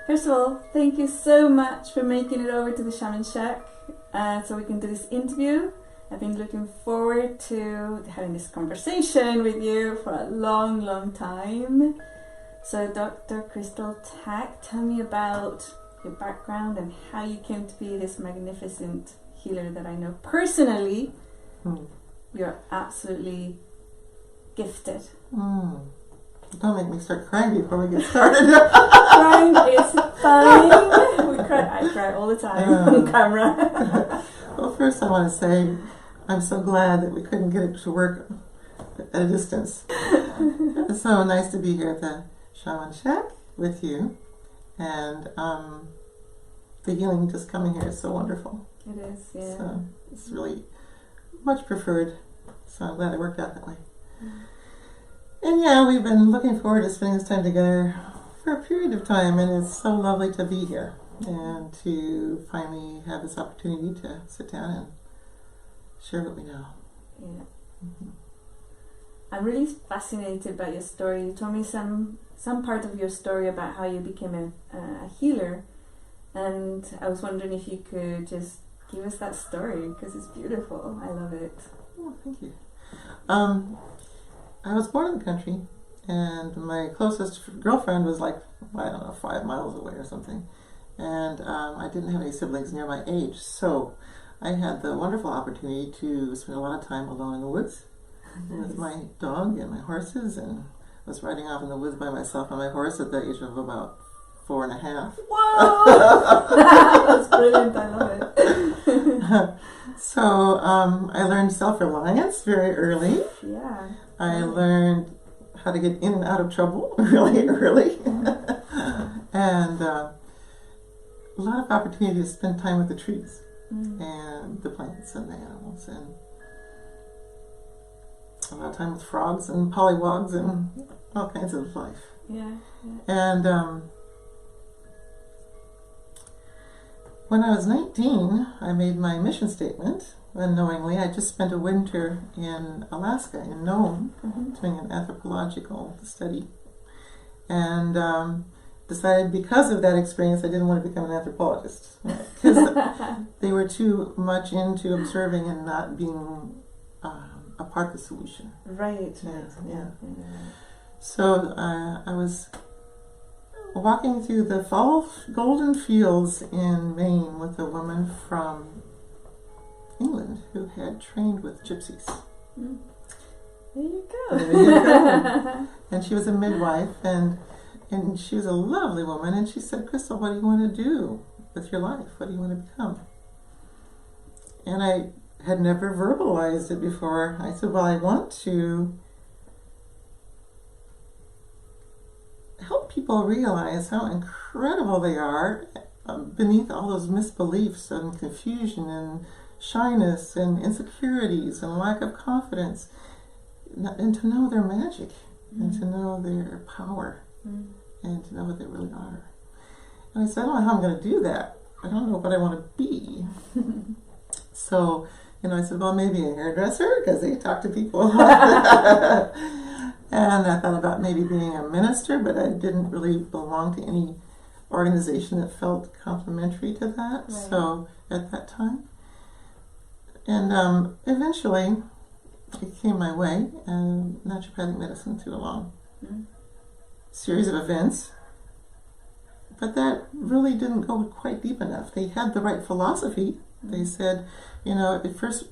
First of all, thank you so much for making it over to the Shaman Shack so we can do this interview. I've been looking forward to having this conversation with you for a long, long time. So Dr. Crystal Tack, tell me about your background and how you came to be this magnificent healer that I know personally. You're absolutely gifted. Don't make me start crying before we get started. Crying is fine. I cry all the time on camera. Well, first I want to say I'm so glad that we couldn't get it to work at a distance. It's so nice to be here at the Shaman Shack with you, and the healing just coming here is so wonderful. It is, yeah. So it's really much preferred, so I'm glad it worked out that way. And yeah, we've been looking forward to spending this time together for a period of time, and it's so lovely to be here and to finally have this opportunity to sit down and share what we know. Yeah. I'm really fascinated by your story. You told me some part of your story about how you became a healer, and I was wondering if you could just give us that story, because it's beautiful. I love it. Oh, thank you. I was born in the country, and my closest girlfriend was like, I don't know, 5 miles away or something. And I didn't have any siblings near my age, so I had the wonderful opportunity to spend a lot of time alone in the woods with my dog and my horses, and was riding off in the woods by myself on my horse at the age of about 4.5. Whoa! That's brilliant, I love it. So I learned self-reliance very early. Yeah. I learned how to get in and out of trouble really early. And a lot of opportunity to spend time with the trees and the plants and the animals, and a lot of time with frogs and pollywogs and all kinds of life. Yeah. And when I was 19, I made my mission statement unknowingly. I just spent a winter in Alaska, in Nome, doing an anthropological study. And decided because of that experience I didn't want to become an anthropologist, because they were too much into observing and not being a part of the solution. Right. Yeah. So I was walking through the fall golden fields in Maine with a woman from England who had trained with gypsies. There you go. There you go. And she was a midwife, and she was a lovely woman, and she said, Crystal, what do you want to do with your life? What do you want to become? And I had never verbalized it before. I said, well, I want to help people realize how incredible they are beneath all those misbeliefs and confusion and shyness and insecurities and lack of confidence, and to know their magic and to know their power. And to know what they really are. And I said, I don't know how I'm going to do that. I don't know what I want to be. So, I said, well, maybe a hairdresser, because they talk to people a lot. And I thought about maybe being a minister, but I didn't really belong to any organization that felt complementary to that. Right. So, at that time. And eventually, it came my way, and naturopathic medicine through a long series of events, but that really didn't go quite deep enough. They had the right philosophy. They said, at first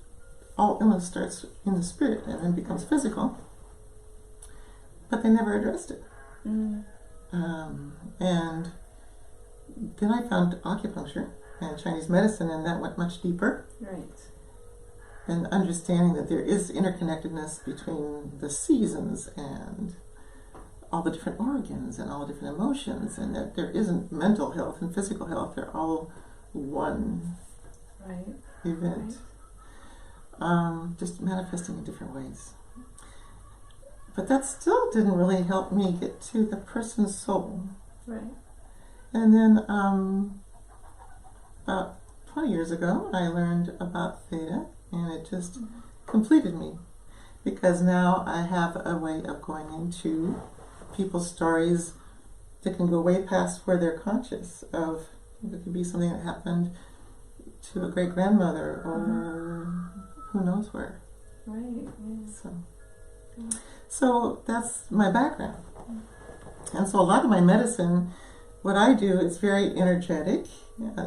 all illness starts in the spirit and then becomes physical, but they never addressed it. And then I found acupuncture and Chinese medicine, and that went much deeper. Right. And understanding that there is interconnectedness between the seasons and all the different organs and all the different emotions, and that there isn't mental health and physical health. They're all one event, just manifesting in different ways. But that still didn't really help me get to the person's soul. Right. And then about 20 years ago, I learned about Theta, and it just completed me, because now I have a way of going into people's stories that can go way past where they're conscious of. It could be something that happened to a great grandmother or who knows where. Right. Yeah. So that's my background. And so a lot of my medicine, what I do is very energetic.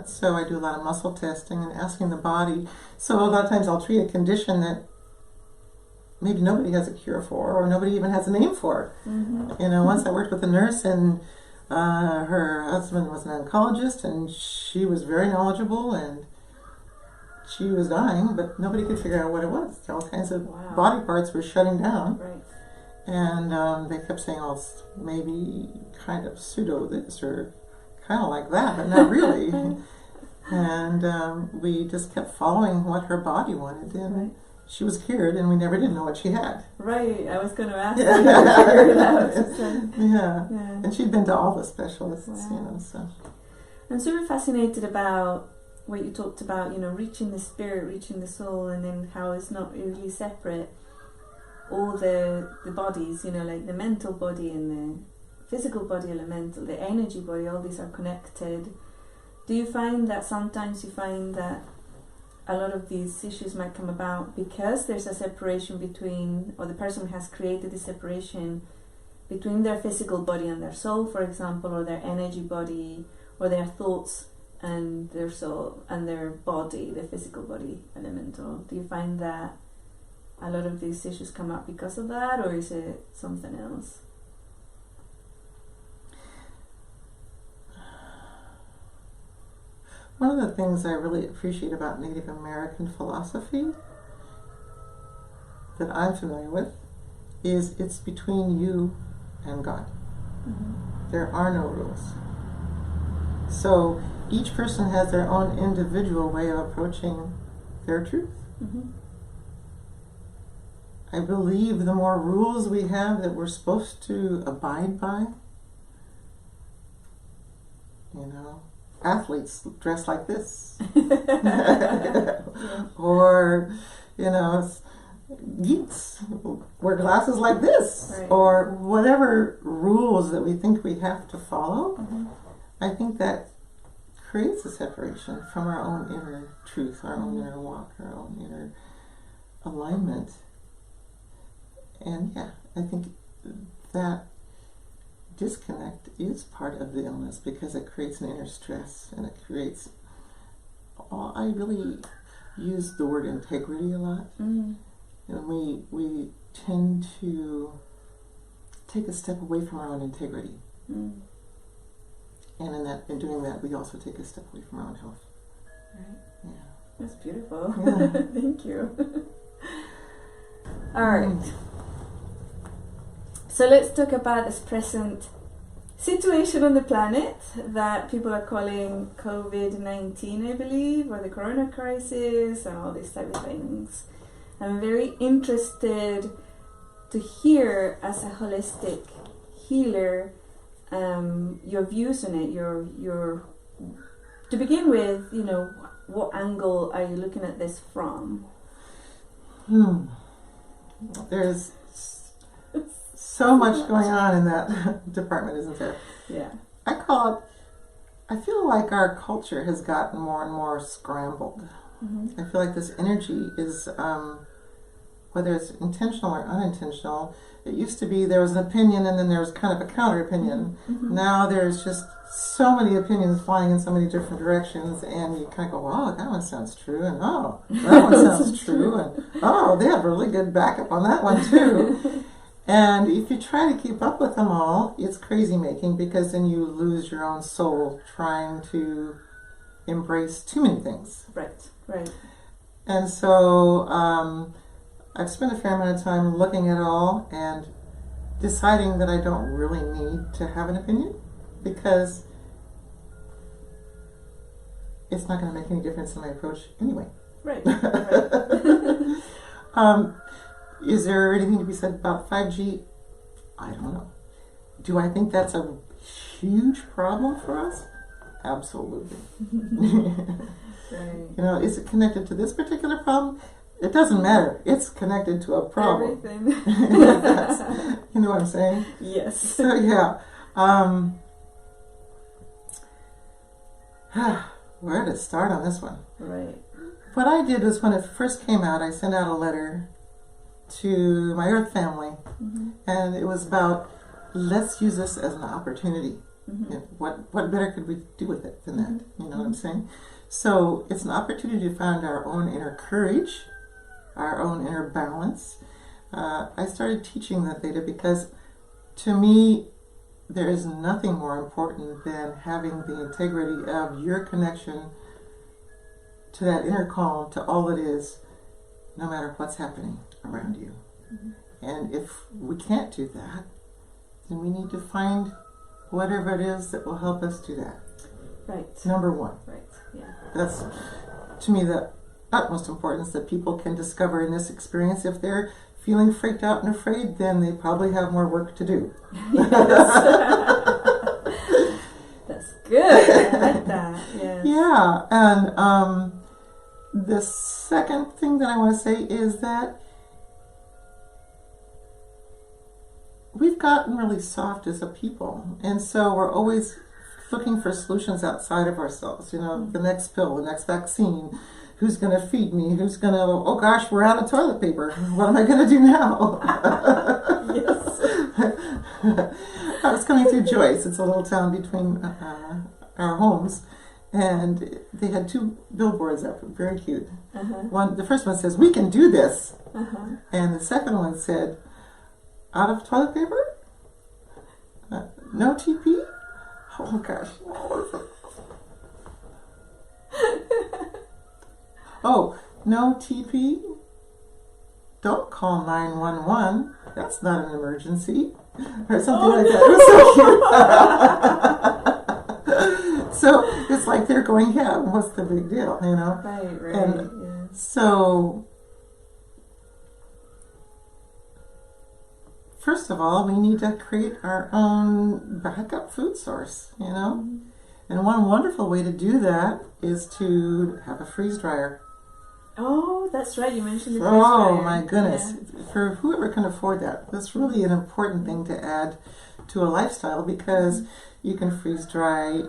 So I do a lot of muscle testing and asking the body. So a lot of times I'll treat a condition that maybe nobody has a cure for, or nobody even has a name for. Once I worked with a nurse, and her husband was an oncologist, and she was very knowledgeable, and she was dying, but nobody could figure out what it was. All kinds of body parts were shutting down. Right. And they kept saying, oh, it's maybe kind of pseudo this or kind of like that, but not really. And we just kept following what her body wanted. And she was cured, and we never did know what she had. Right, I was going to ask you to figure it out. Yeah, and she'd been to all the specialists, so. I'm super fascinated about what you talked about, reaching the spirit, reaching the soul, and then how it's not really separate. All the bodies, like the mental body and the physical body, elemental, the energy body, all these are connected. Do you find that sometimes a lot of these issues might come about because there's a separation between, or the person has created the separation between their physical body and their soul, for example, or their energy body, or their thoughts and their soul, and their body, the physical body, elemental? Do you find that a lot of these issues come up because of that, or is it something else? One of the things I really appreciate about Native American philosophy that I'm familiar with is it's between you and God. There are no rules. So each person has their own individual way of approaching their truth. I believe the more rules we have that we're supposed to abide by, athletes dress like this. Or, geeks wear glasses like this. Right. Or whatever rules that we think we have to follow. I think that creates a separation from our own inner truth, our own inner walk, our own inner alignment. And I think that disconnect is part of the illness because it creates an inner stress, and it creates, I really use the word integrity a lot. And we tend to take a step away from our own integrity. And in doing that, we also take a step away from our own health. Right. Yeah. That's beautiful. Yeah. Thank you. All right. So let's talk about this present situation on the planet that people are calling COVID-19, I believe, or the corona crisis and all these type of things. I'm very interested to hear, as a holistic healer, your views on it. Your to begin with, what angle are you looking at this from? There's so much going on in that department, isn't there? Yeah. I feel like our culture has gotten more and more scrambled. I feel like this energy is, whether it's intentional or unintentional, it used to be there was an opinion and then there was kind of a counter opinion. Now there's just so many opinions flying in so many different directions, and you kind of go, wow, that one sounds true, and oh, that one sounds true, and oh, they have really good backup on that one too. And if you try to keep up with them all, it's crazy making, because then you lose your own soul trying to embrace too many things. Right. And so I've spent a fair amount of time looking at it all and deciding that I don't really need to have an opinion, because it's not going to make any difference in my approach anyway. Right. Is there anything to be said about 5G? I don't know. Do I think that's a huge problem for us? Absolutely. Right. Is it connected to this particular problem? It doesn't matter. It's connected to a problem. Everything. You know what I'm saying? Yes. So yeah. Where to start on this one? Right. What I did was when it first came out, I sent out a letter to my Earth family, and it was about, let's use this as an opportunity. And what better could we do with it than that? You know what I'm saying? So it's an opportunity to find our own inner courage, our own inner balance. I started teaching the theta because, to me, there is nothing more important than having the integrity of your connection to that inner calm, to all it is, no matter what's happening around you. And if we can't do that, then we need to find whatever it is that will help us do that. Right. Number one. Right. Yeah. That's, to me, the utmost importance that people can discover in this experience. If they're feeling freaked out and afraid, then they probably have more work to do. That's good. I like that. Yes. Yeah. And the second thing that I want to say is that we've gotten really soft as a people, and so we're always looking for solutions outside of ourselves. You know, the next pill, the next vaccine, who's going to feed me, who's going to, oh gosh, we're out of toilet paper, what am I going to do now? I was coming through Joyce, it's a little town between our homes, and they had two billboards up, very cute. The first one says, "We can do this," and the second one said, "Out of toilet paper? No TP? Oh gosh. Oh, no TP? Don't call 911. That's not an emergency." Or something like that. It was so cute. So it's like they're going, yeah, what's the big deal, you know? Right. And so, first of all, we need to create our own backup food source, you know? And one wonderful way to do that is to have a freeze dryer. Oh, that's right. You mentioned the freeze Oh dryer. my goodness. Yeah. For whoever can afford that, that's really an important thing to add to a lifestyle, because you can freeze dry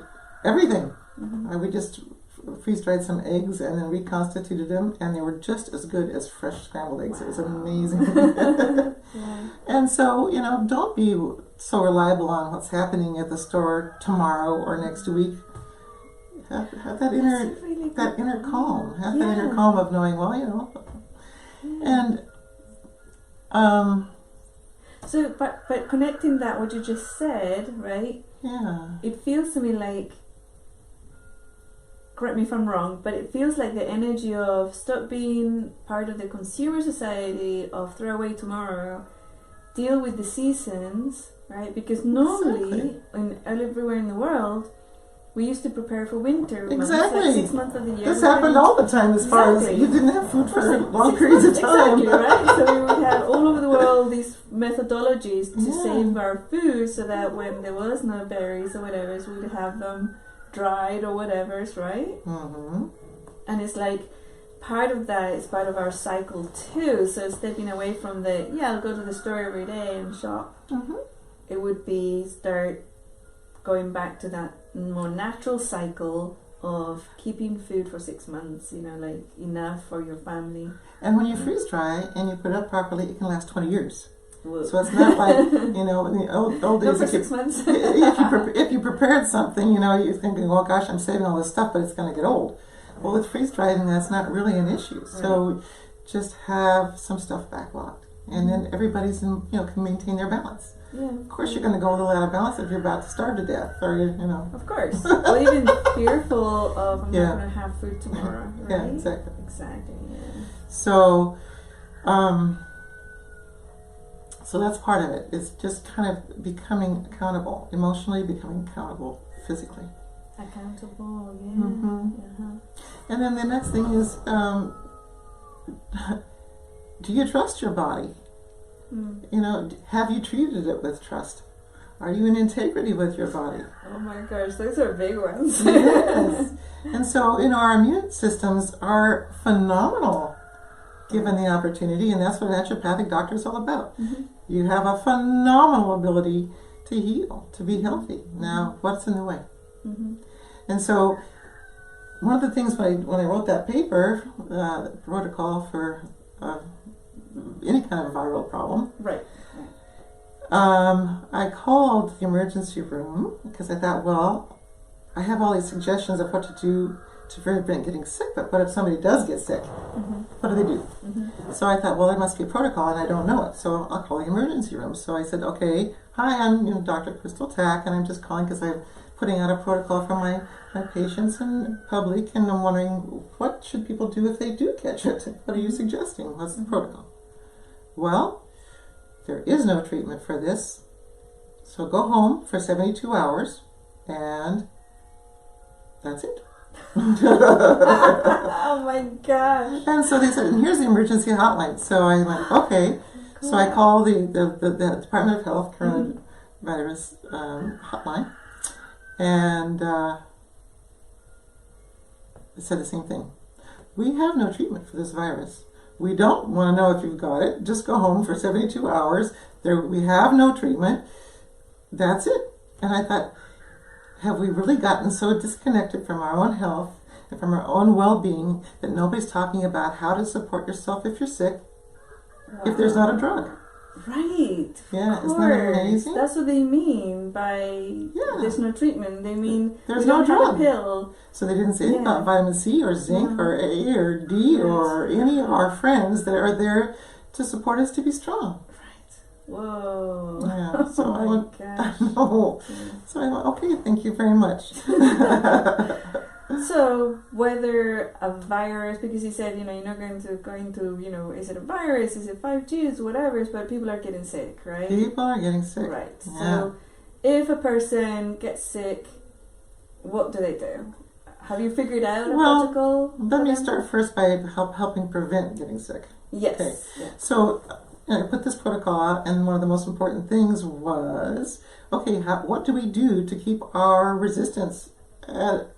everything. We just freeze dried some eggs and then reconstituted them, and they were just as good as fresh scrambled eggs. It was amazing. And so, you know, don't be so reliable on what's happening at the store tomorrow or next week. Have that inner calm. Have that inner calm of knowing, well, you know. And so, but connecting that what you just said, right? Yeah. It feels to me like, correct me if I'm wrong, but it feels like the energy of stop being part of the consumer society of throw away tomorrow, deal with the seasons, right? Because normally, everywhere in the world, we used to prepare for winter. Exactly. Like 6 months of the year. This happened all the time, as far as you didn't have food for long periods of time. Exactly, right? So we would have all over the world these methodologies to save our food, so that when there was no berries or whatever, so we would have them dried or whatever, right? And it's like part of that is part of our cycle too. So stepping away from the I'll go to the store every day and shop. It would be start going back to that more natural cycle of keeping food for 6 months, you know, like enough for your family. And when you freeze dry and you put it up properly, it can last 20 years. Whoa. So it's not like, you know, in the old days, for 6 months. if you prepared something, you know, you're thinking, oh gosh, I'm saving all this stuff, but it's going to get old. Well, with freeze drying, that's not really an issue. So just have some stuff backlogged, and then everybody's can maintain their balance. Of course, you're going to go a little out of balance if you're about to starve to death, or you know. Of course, or even fearful of I'm not going to have food tomorrow. Right? Yeah, exactly. Yeah. So, so that's part of it. It's just kind of becoming accountable, emotionally becoming accountable physically. Accountable, And then the next thing is, do you trust your body? You know, have you treated it with trust? Are you in integrity with your body? Oh my gosh, those are big ones. Yes. And so, you know, our immune systems are phenomenal given the opportunity, and that's what naturopathic doctor is all about. You have a phenomenal ability to heal, to be healthy. Now, what's in the way? And so one of the things when I wrote that paper, protocol for any kind of viral problem, Right. I called the emergency room because I thought, well, I have all these suggestions of what to do to prevent getting sick, but what if somebody does get sick? What do they do? So I thought, well, there must be a protocol, and I don't know it, so I'll call the emergency room. So I said, okay, hi, I'm Dr. Crystal Tack, and I'm just calling because I'm putting out a protocol for my patients and public, and I'm wondering, what should people do if they do catch it? What are you suggesting? What's the protocol? Well, there is no treatment for this, so go home for 72 hours, and that's it. Oh my gosh. And so they said, and here's the emergency hotline. So I went, okay. Cool. So I called the Department of Health coronavirus hotline, and they said the same thing. We have no treatment for this virus. We don't want to know if you've got it. Just go home for 72 hours. We have no treatment. That's it. And I thought, have we really gotten so disconnected from our own health and from our own well-being that nobody's talking about how to support yourself if you're sick, if there's not a drug? Right. Yeah, isn't that amazing? That's what they mean by there's no treatment. They mean there's no drug. A pill. So they didn't say anything about vitamin C or zinc or A or D or any of our friends that are there to support us to be strong. Whoa. Yeah, so I went, gosh. I know. So I went, okay, thank you very much. So whether a virus, because you said, you're not going to, is it a virus, is it 5Gs, whatever, but people are getting sick, right? People are getting sick. Right. Yeah. So if a person gets sick, what do they do? Have you figured out a protocol? Let me start first by helping prevent getting sick. Yes. Okay. Yeah. So I put this protocol out, and one of the most important things was, okay, what do we do to keep our resistance at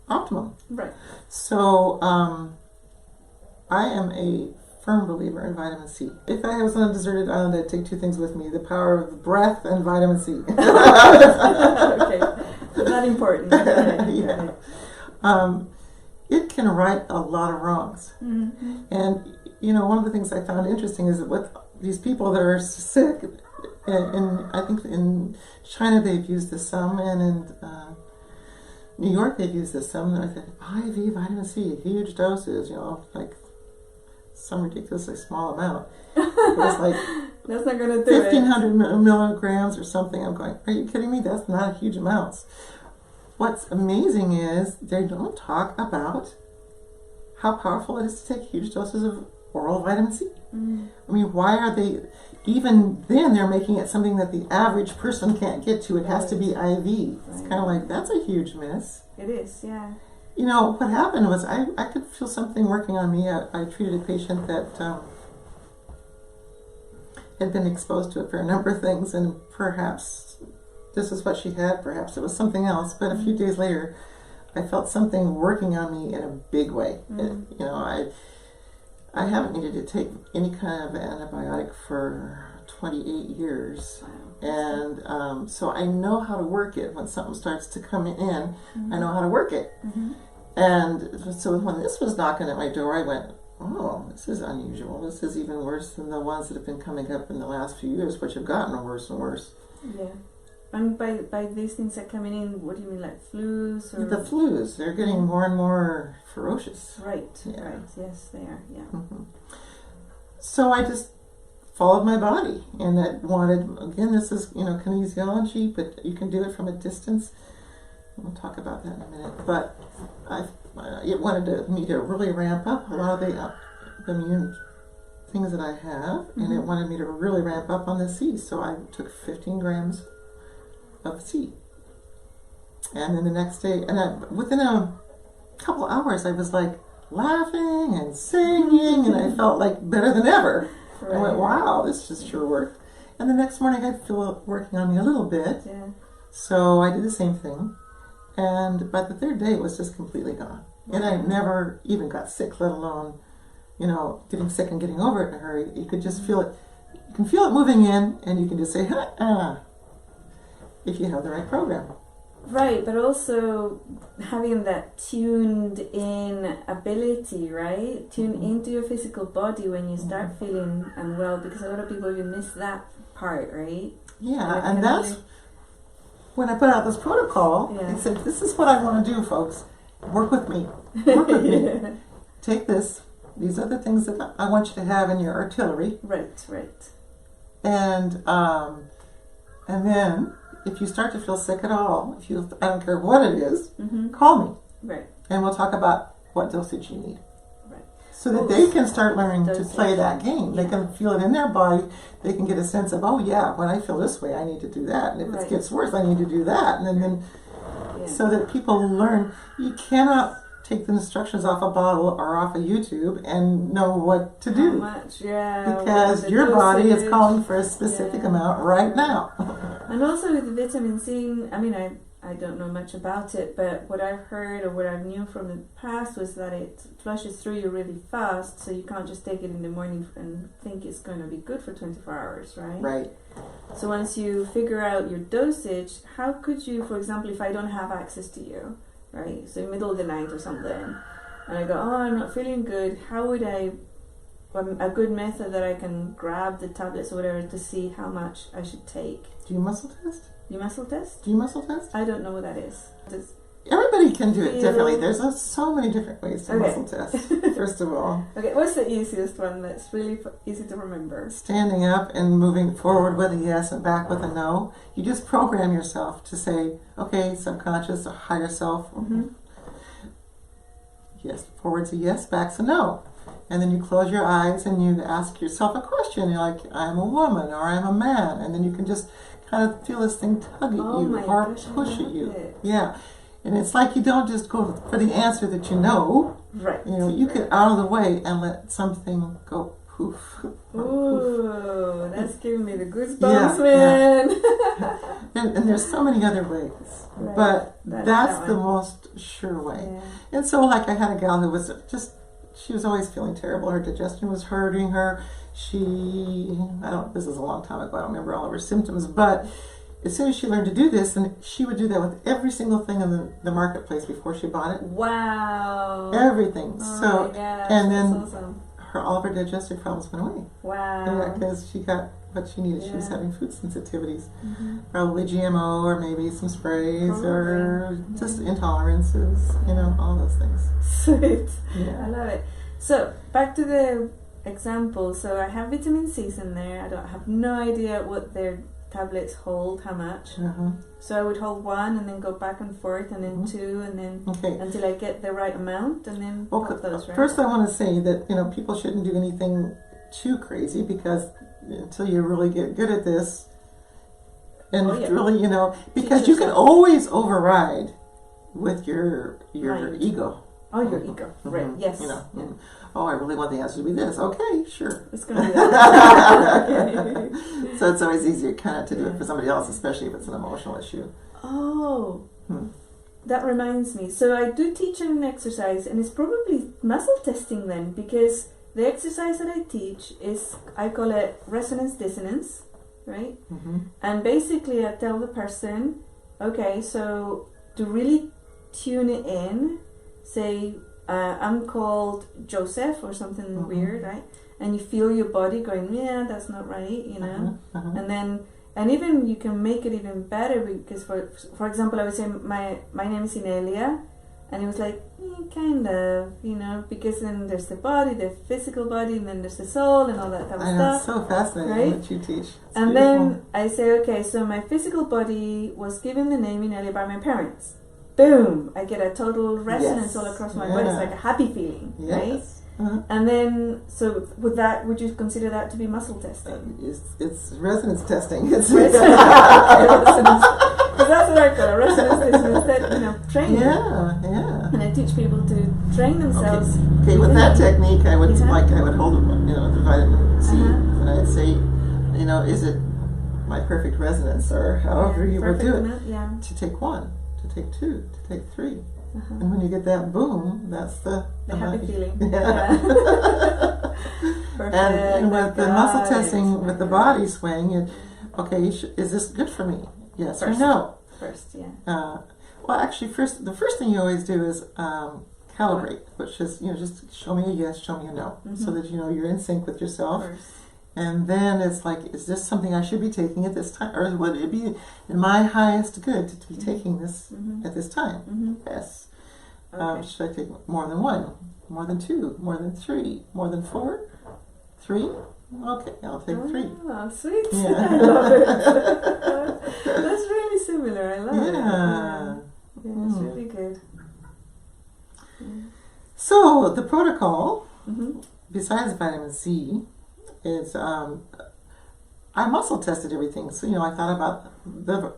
optimum? Right. So I am a firm believer in vitamin C. If I was on a deserted island, I'd take two things with me: the power of breath and vitamin C. Okay, not important. Yeah. It can right a lot of wrongs. Mm-hmm. And one of the things I found interesting is that with these people that are sick, and I think in China they've used this some, and in New York they've used this some. I said, IV vitamin C, huge doses, like some ridiculously small amount. It's like that's not going to do 1,500 milligrams or something. I'm going, are you kidding me? That's not huge amounts. What's amazing is they don't talk about how powerful it is to take huge doses of oral vitamin C. Mm. I mean, why are they, even then they're making it something that the average person can't get to. It has to be IV. It's kind of like, that's a huge miss. It is, yeah. What happened was I could feel something working on me. I treated a patient that had been exposed to it for a number of things, and perhaps this is what she had, perhaps it was something else, but a few days later I felt something working on me in a big way. I haven't needed to take any kind of antibiotic for 28 years. And so I know how to work it. When something starts to come in, I know how to work it. And so when this was knocking at my door, I went, oh, this is unusual. This is even worse than the ones that have been coming up in the last few years, which have gotten worse and worse. Yeah. And by these things that are coming in, what do you mean, like flus? Or? The flus, they're getting more and more ferocious. Right, right. Yes, they are, yeah. Mm-hmm. So I just followed my body, and it wanted, again, this is, kinesiology, but you can do it from a distance. We'll talk about that in a minute. But it wanted me to really ramp up a lot of the immune things that I have, and it wanted me to really ramp up on the C. So I took 15 grams of C. And then the next day, within a couple hours, I was like laughing and singing, and I felt like better than ever. Right. I went, wow, this just sure worked. And the next morning, I feel it working on me a little bit. Yeah. So I did the same thing. And by the third day, it was just completely gone. And I never even got sick, let alone, getting sick and getting over it in a hurry. You could just feel it. You can feel it moving in, and you can just say, if you have the right program. Right, but also having that tuned in ability, right? Tune into your physical body when you start feeling unwell, because a lot of people even miss that part, right? Yeah, and that's when I put out this protocol. I said, "This is what I want to do, folks. Work with me. Work with me. Take this. These are the things that I want you to have in your artillery." Right. And then if you start to feel sick at all, I don't care what it is, call me. Right. And we'll talk about what dosage you need. Right. So that they can start learning to play that game. They can feel it in their body. They can get a sense of, oh yeah, when I feel this way, I need to do that. And if it gets worse, I need to do that. And then so that people learn. You cannot take the instructions off a bottle or off of YouTube and know what to do. How much, because your body is calling for a specific amount right now. And also with the vitamin C, I mean, I don't know much about it, but what I've heard or what I knew from the past was that it flushes through you really fast, so you can't just take it in the morning and think it's going to be good for 24 hours, right? Right. So once you figure out your dosage, how could you, for example, if I don't have access to you, right? So in the middle of the night or something, and I go, oh, I'm not feeling good, how would a good method that I can grab the tablets or whatever to see how much I should take? Do you muscle test? You muscle test? Do you muscle test? I don't know what that is. Everybody can do it differently. There's so many different ways to muscle test, first of all. Okay, what's the easiest one that's really easy to remember? Standing up and moving forward with a yes and back with a no. You just program yourself to say, okay, subconscious or higher self. Yes, forward's a yes, back's a no. And then you close your eyes and you ask yourself a question. You're like, I'm a woman or I'm a man. And then you can just kind of feel this thing tug at you or push at you. Yeah. And it's like you don't just go for the answer that you know. Right. You know, you get out of the way and let something go poof. Ooh, that's giving me the goosebumps, man. And there's so many other ways. Right. But that's the most sure way. Yeah. And so like I had a gal who was she was always feeling terrible. Her digestion was hurting her. This is a long time ago. I don't remember all of her symptoms, but as soon as she learned to do this, and she would do that with every single thing in the marketplace before she bought it. Wow. Everything. Oh so, my gosh, and then awesome. all of her digestive problems went away. Wow. Yeah, because she got what she needed. She was having food sensitivities. Probably GMO or maybe some sprays or just intolerances, all those things. Sweet. Yeah. I love it. So, back to the example. So, I have vitamin C's in there. I have no idea what their tablets hold, how much. So I would hold one and then go back and forth and then two and then until I get the right amount and then pop those, right? First I want to say that people shouldn't do anything too crazy, because until you really get good at this and really because you can always override with your ego. Oh, your ego. Right. Yes. Oh, I really want the answer to be this. Okay, sure. It's going to be that. So it's always easier kind of to do it for somebody else, especially if it's an emotional issue. Oh, that reminds me. So I do teach an exercise, and it's probably muscle testing then, because the exercise that I teach I call it resonance dissonance, right? And basically I tell the person, okay, so to really tune it in, say, I'm called Joseph or something weird, right? And you feel your body going, yeah, that's not right, and even you can make it even better, because for example, I would say my name is Inelia, and it was like kind of, because then there's the body, the physical body, and then there's the soul and all that kind of stuff. It's so fascinating, right? What you teach. It's and beautiful. then I say, okay, so my physical body was given the name Inelia by my parents. Boom! I get a total resonance all across my body. It's like a happy feeling, right? And then, so would you consider that to be muscle testing? It's resonance testing. It's resonance. Because that's what I call it. Resonance testing, training. Yeah. And I teach people to train themselves. Okay. With that technique, I would hold the vitamin C, and I'd say, is it my perfect resonance, or however you would do it, to take one. To take two, to take three. And when you get that boom, that's the happy feeling. Yeah. Perfect. And with the muscle testing, with the body swaying, is this good for me? Yes or no? First, yeah. Well, actually, the first thing you always do is calibrate, which is, just show me a yes, show me a no, so that you're in sync with yourself. And then it's like, is this something I should be taking at this time, or would it be in my highest good to be taking this at this time? Yes. Okay. Should I take more than one, more than two, more than three, more than four? 3? Okay, I'll take 3. Oh, sweet. Yeah. I love it. That's really similar. I love it. Yeah, it's really good. So the protocol, besides vitamin C, is I muscle tested everything. So, I thought about the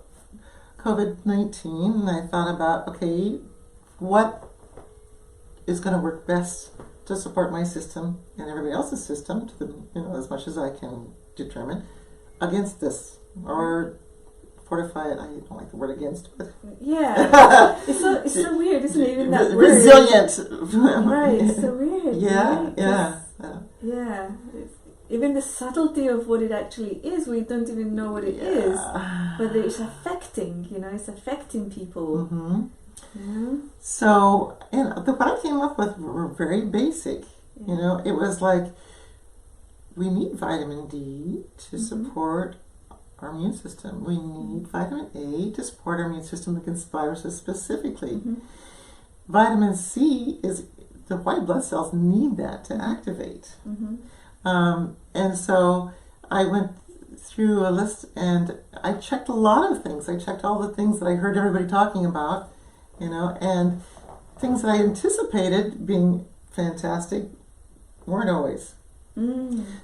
COVID-19, and I thought about, okay, what is going to work best to support my system and everybody else's system, to the, as much as I can determine, against this, or fortify it. I don't like the word against, but it's so weird, isn't it? Even that resilient, right? It's so weird. Yeah. Even the subtlety of what it actually is, we don't even know what it is, but it's affecting. It's affecting people. So, what I came up with were very basic. It was like, we need vitamin D to support our immune system. We need vitamin A to support our immune system against viruses specifically. Vitamin C is, the white blood cells need that to activate. And so I went through a list and I checked a lot of things. I checked all the things that I heard everybody talking about, and things that I anticipated being fantastic weren't always.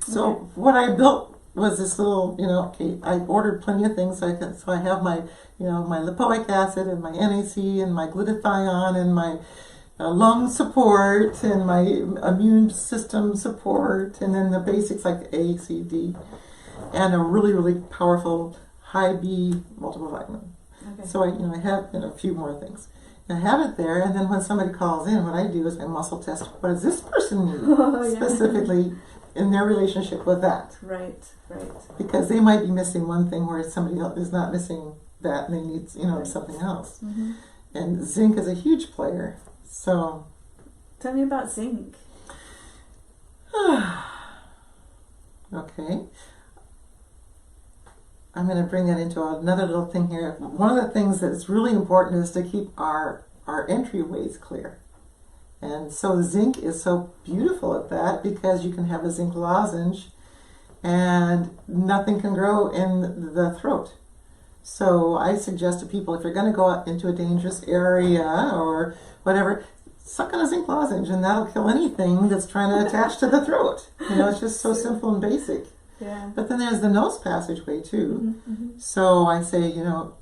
So what I built was this little, okay, I ordered plenty of things. So I have my, my lipoic acid and my NAC and my glutathione and my lung support and my immune system support, and then the basics like A, C, D, and a really, really powerful high B multivitamin. So I have a few more things. I have it there, and then when somebody calls in, what I do is I muscle test, what does this person need specifically in their relationship with that? Right. Because they might be missing one thing where somebody else is not missing that, and they need something else. And zinc is a huge player. So, tell me about zinc. Okay. I'm going to bring that into another little thing here. One of the things that's really important is to keep our entryways clear. And so zinc is so beautiful at that, because you can have a zinc lozenge and nothing can grow in the throat. So I suggest to people, if you're going to go out into a dangerous area or whatever, suck on a zinc lozenge and that'll kill anything that's trying to attach to the throat. It's just so simple and basic. But then there's the nose passageway too. So I say,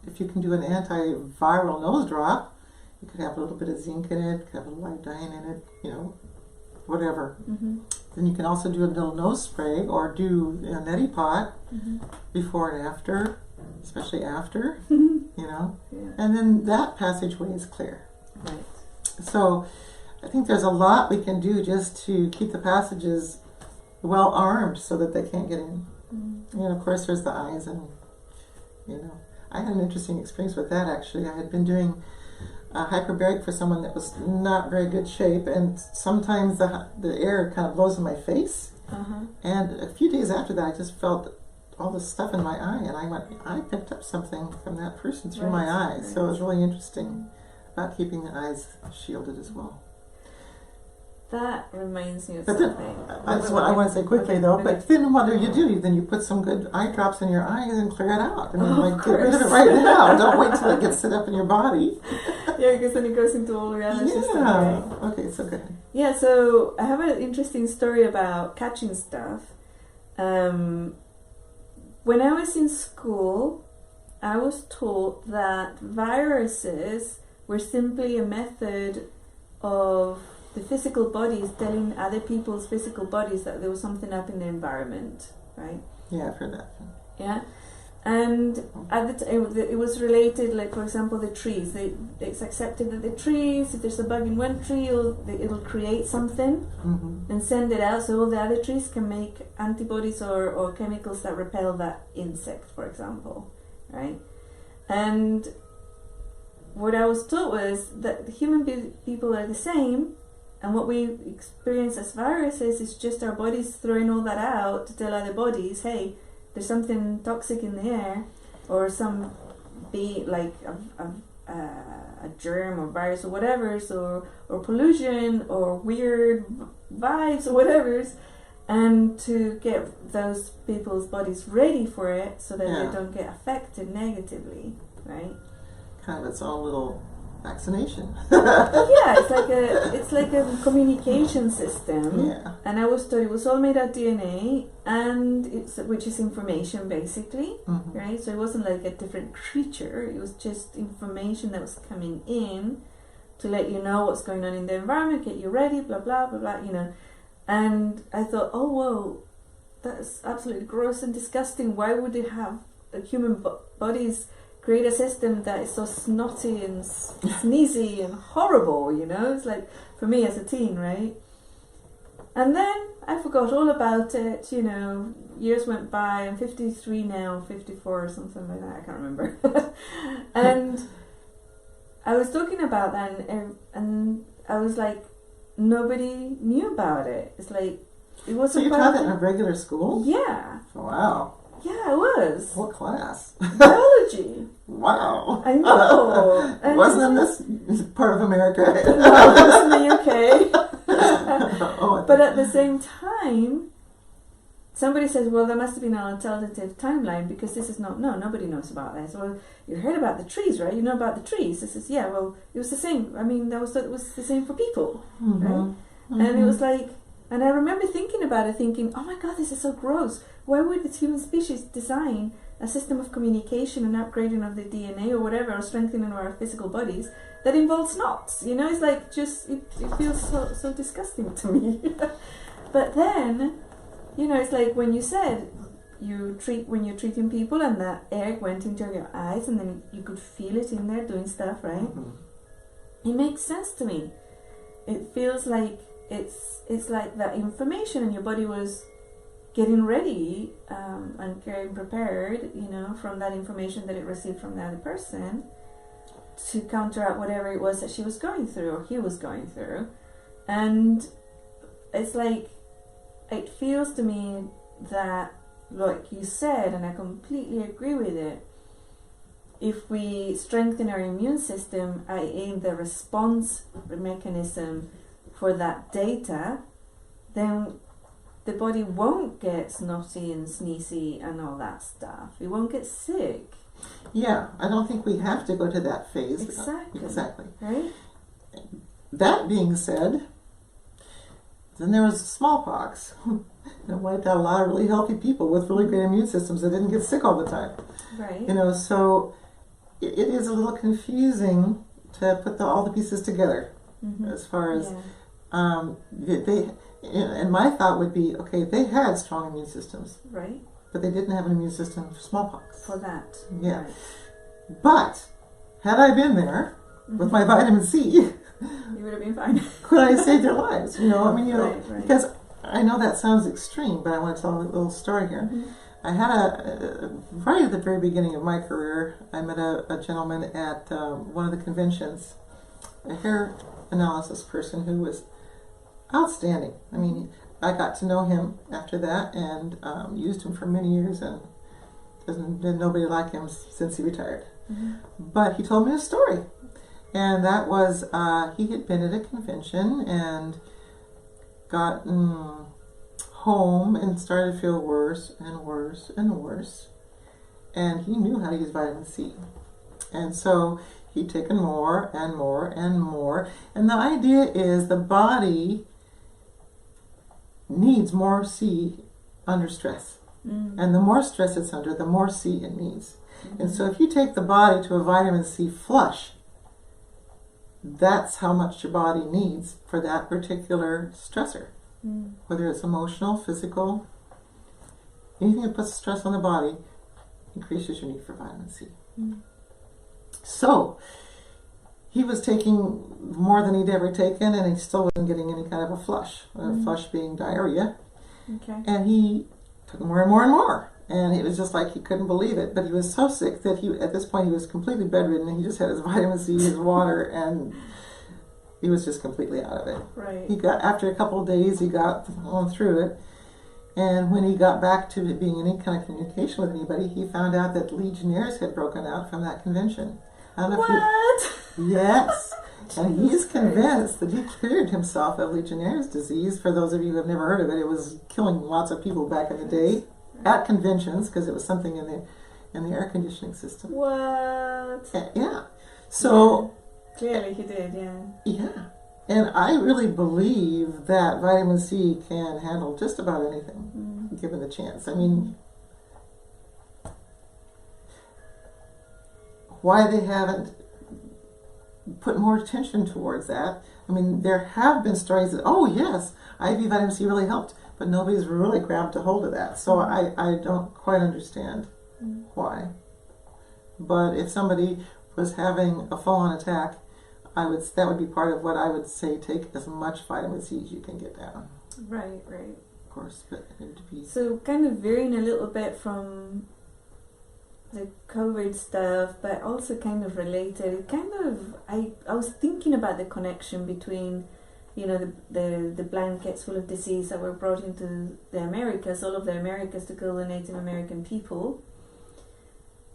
if you can do an antiviral nose drop, you could have a little bit of zinc in it, you could have a little iodine in it, whatever. Then you can also do a little nose spray or do a neti pot before and after, especially after, and then that passageway is clear. Right. So I think there's a lot we can do just to keep the passages well armed so that they can't get in. And of course there's the eyes, and I had an interesting experience with that actually. I had been doing hyperbaric for someone that was not very good shape, and sometimes the air kind of blows in my face. And a few days after that I just felt all this stuff in my eye, and I picked up something from that person through my eyes. So it was really interesting about keeping the eyes shielded as well. That reminds me of but something. That's what I want to say quickly though. But then what do? Then you put some good eye drops in your eyes and clear it out. Get rid of it right now. Don't wait till it gets set up in your body. Because then it goes into all the other system. Right? Okay, so good. Yeah, so I have an interesting story about catching stuff. When I was in school, I was taught that viruses were simply a method of the physical bodies telling other people's physical bodies that there was something up in the environment, right? Yeah, I've heard that. Yeah, and at the time it was related, like for example, the trees. It's accepted that the trees, if there's a bug in one tree, it'll create something and send it out, so all the other trees can make antibodies or chemicals that repel that insect, for example, right? And what I was taught was that the human people are the same, and what we experience as viruses is just our bodies throwing all that out to tell other bodies, hey, there's something toxic in the air, or some like a germ or virus or whatever, or pollution or weird vibes or whatever's, and to get those people's bodies ready for it so that they don't get affected negatively, right? Kind of its own little vaccination. Yeah, it's like a communication system. Yeah. And I was told it was all made out of DNA, and which is information basically, right? So it wasn't like a different creature. It was just information that was coming in to let you know what's going on in the environment, get you ready, blah blah blah blah, you know. And I thought, oh whoa, that's absolutely gross and disgusting. Why would they have human bodies create a system that is so snotty and sneezy and horrible, you know? It's like, for me as a teen, right? And then I forgot all about it, you know, years went by, I'm 53 now, 54 or something like that, I can't remember. And I was talking about that, and I was like, nobody knew about it. It's like, it wasn't. So you taught that in a regular school? Yeah. Wow. Yeah, I was. What class? Biology. Wow. I know. It wasn't in this part of America. No, it was in the UK. Oh, but at the same time, somebody says, well, there must have been an alternative timeline because this is nobody knows about this. Well, you heard about the trees, right? You know about the trees. This is, yeah, well, it was the same. I mean, it was the same for people, right? And it was like, and I remember thinking about it, thinking, oh my God, this is so gross. Why would the human species design a system of communication and upgrading of the DNA or whatever, or strengthening of our physical bodies that involves knots? You know, it's like just, it feels so disgusting to me. But then, you know, it's like when you said when you're treating people and that air went into your eyes and then you could feel it in there doing stuff, right? It makes sense to me. It feels like it's like that information and your body was getting ready and getting prepared, you know, from that information that it received from the other person to counteract whatever it was that she was going through or he was going through. And it's like, it feels to me that, like you said, and I completely agree with it, if we strengthen our immune system, i.e. the response mechanism for that data, then the body won't get snotty and sneezy and all that stuff. It won't get sick. Yeah, I don't think we have to go to that phase. Exactly. Right? That being said, then there was smallpox. It wiped out a lot of really healthy people with really great immune systems that didn't get sick all the time. Right. You know, so it is a little confusing to put all the pieces together as far as and my thought would be, okay, they had strong immune systems. Right. But they didn't have an immune system for smallpox. For that. Yeah. Right. But had I been there with my vitamin C, you would have been fine. could I have saved their lives? You know, I mean, you know, right. because I know that sounds extreme, but I want to tell a little story here. I had right at the very beginning of my career, I met a gentleman at one of the conventions, a hair analysis person who was outstanding. I mean, I got to know him after that and used him for many years, and did nobody like him since he retired. But he told me a story, and that was he had been at a convention and gotten home and started to feel worse and worse and worse, and he knew how to use vitamin C, and so he'd taken more and more and more, and the idea is the body needs more C under stress, and the more stress it's under, the more C it needs. And so if you take the body to a vitamin C flush, that's how much your body needs for that particular stressor. Whether it's emotional, physical, anything that puts stress on the body increases your need for vitamin C. So he was taking more than he'd ever taken, and he still wasn't getting any kind of a flush. A flush being diarrhea. Okay. And he took more and more and more. And it was just like he couldn't believe it. But he was so sick that at this point he was completely bedridden, and he just had his vitamin C, his water, and he was just completely out of it. Right. After a couple of days, he got on through it. And when he got back to being in any kind of communication with anybody, he found out that Legionnaires had broken out from that convention. I don't know What? Yes. And he's convinced that he cured himself of Legionnaire's disease. For those of you who have never heard of it, it was killing lots of people back in the day at conventions because it was something in the air conditioning system. What? Yeah. So clearly he did, yeah. Yeah. And I really believe that vitamin C can handle just about anything, given the chance. I mean, why they haven't put more attention towards that. I mean, there have been stories that, oh yes, IV vitamin C really helped, but nobody's really grabbed a hold of that. So I don't quite understand why. But if somebody was having a full-on attack, that would be part of what I would say, take as much vitamin C as you can get down. Right. Of course, but it would be... So kind of veering a little bit from the COVID stuff, but also kind of related. I was thinking about the connection between, the blankets full of disease that were brought into the Americas, all of the Americas, to kill the Native American people.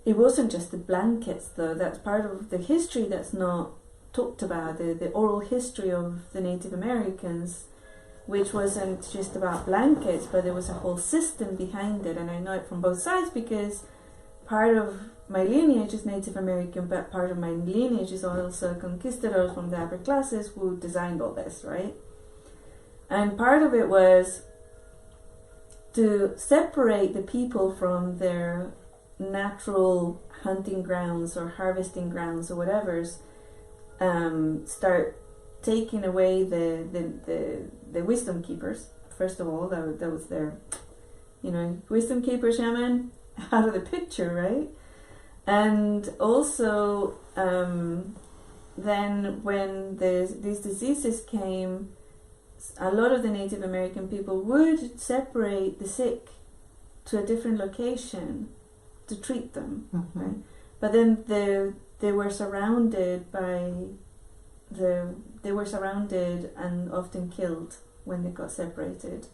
It wasn't just the blankets, though. That's part of the history that's not talked about, the oral history of the Native Americans, which wasn't just about blankets, but there was a whole system behind it. And I know it from both sides because part of my lineage is Native American, but part of my lineage is also conquistadors from the upper classes who designed all this, right? And part of it was to separate the people from their natural hunting grounds or harvesting grounds or whatever's, start taking away the wisdom keepers. First of all, that was their, wisdom keeper shaman out of the picture, right? And also, then when these diseases came, a lot of the Native American people would separate the sick to a different location to treat them, right? But then they were surrounded and often killed when they got separated.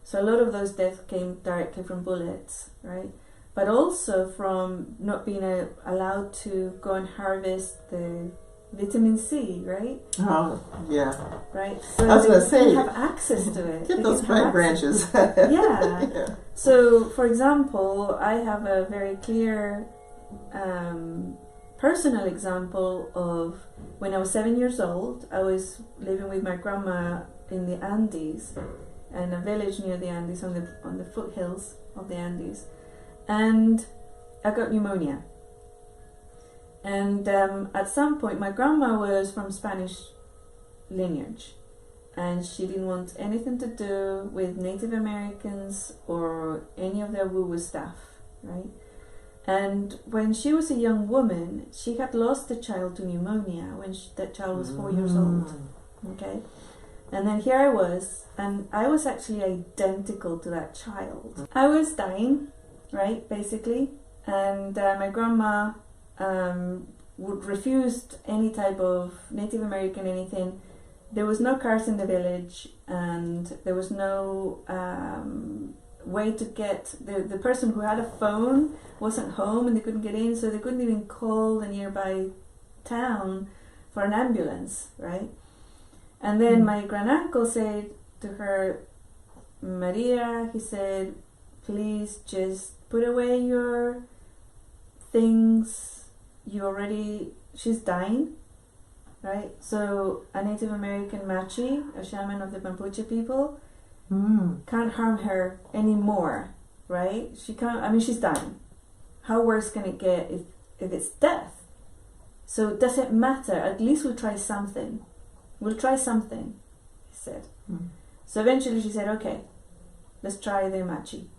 So a lot of those deaths came directly from bullets, right? But also from not being allowed to go and harvest the vitamin C, right? Oh, yeah. Right? So I was going to say, have access to it. Get those plant branches. Yeah. So, for example, I have a very clear personal example of when I was 7 years old. I was living with my grandma in the Andes, in a village near the Andes, on the foothills of the Andes, and I got pneumonia. And at some point, my grandma was from Spanish lineage, and she didn't want anything to do with Native Americans or any of their woo-woo stuff, right? And when she was a young woman, she had lost a child to pneumonia when that child was 4 years old, okay? And then here I was, and I was actually identical to that child. I was dying, right, basically, and my grandma would refused any type of Native American anything. There was no cars in the village, and there was no way to get the person who had a phone wasn't home, and they couldn't get in, so they couldn't even call the nearby town for an ambulance, right? And then my granduncle said to her, Maria, he said, please just put away your things. She's dying, right? So a Native American Machi, a shaman of the Pampuche people, can't harm her anymore, right? She's dying. How worse can it get if it's death? So it doesn't matter, at least we'll try something. We'll try something, he said. So eventually she said, okay, let's try the Machi.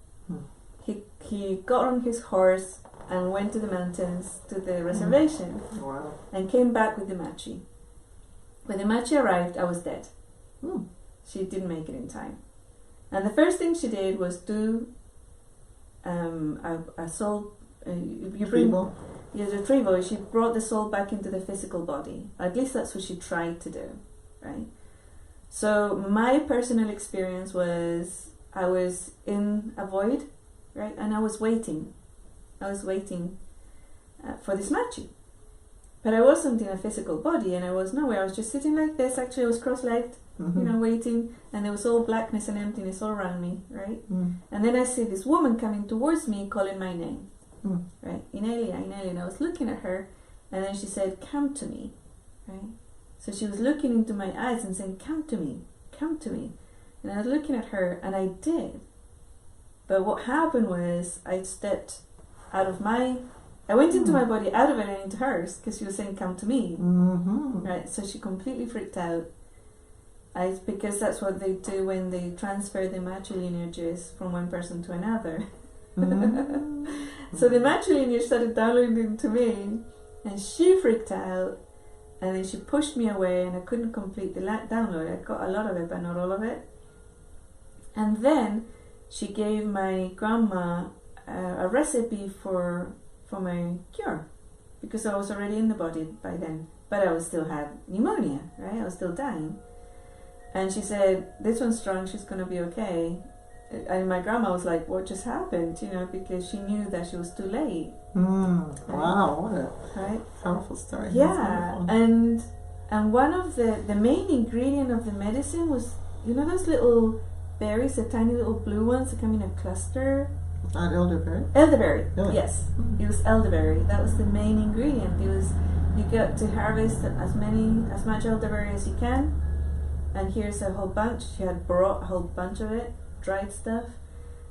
He got on his horse and went to the mountains, to the reservation, and came back with the Machi. When the Machi arrived, I was dead. She didn't make it in time. And the first thing she did was do a soul. You bring Retrieval. Yes, retrieval. She brought the soul back into the physical body. At least that's what she tried to do, right? So my personal experience was I was in a void, right, and I was waiting. For this magic. But I wasn't in a physical body, and I was nowhere. I was just sitting like this. Actually, I was cross-legged, waiting, and there was all blackness and emptiness all around me, right? And then I see this woman coming towards me, calling my name, right? Inelia, Inelia. And I was looking at her, and then she said, "Come to me," right? So she was looking into my eyes and saying, "Come to me, come to me." And I was looking at her, and I did. But what happened was I stepped out of I went into my body, out of it, and into hers, because she was saying, "Come to me." Right? So she completely freaked out. Because that's what they do when they transfer the matrilineages from one person to another. So the matrilineage started downloading into me, and she freaked out, and then she pushed me away, and I couldn't complete the download. I got a lot of it, but not all of it. And then she gave my grandma a recipe for my cure, because I was already in the body by then, but I still had pneumonia, right? I was still dying. And she said, "This one's strong, she's going to be okay." And my grandma was like, "What just happened?" Because she knew that she was too late. Wow, what a powerful story. Yeah, and one of the main ingredient of the medicine was, those little berries, the tiny little blue ones that come in a cluster. Not elderberry? Elderberry, Really? yes. It was elderberry. That was the main ingredient. You got to harvest as much elderberry as you can. And here's a whole bunch. She had brought a whole bunch of it, dried stuff.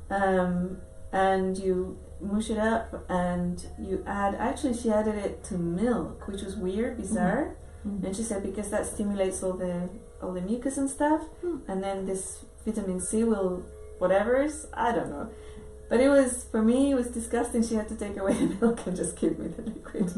And you mush it up, and you she added it to milk, which was weird, bizarre. And she said, because that stimulates all the mucus and stuff. And then this vitamin C will, I don't know. But for me, it was disgusting. She had to take away the milk and just give me the liquid.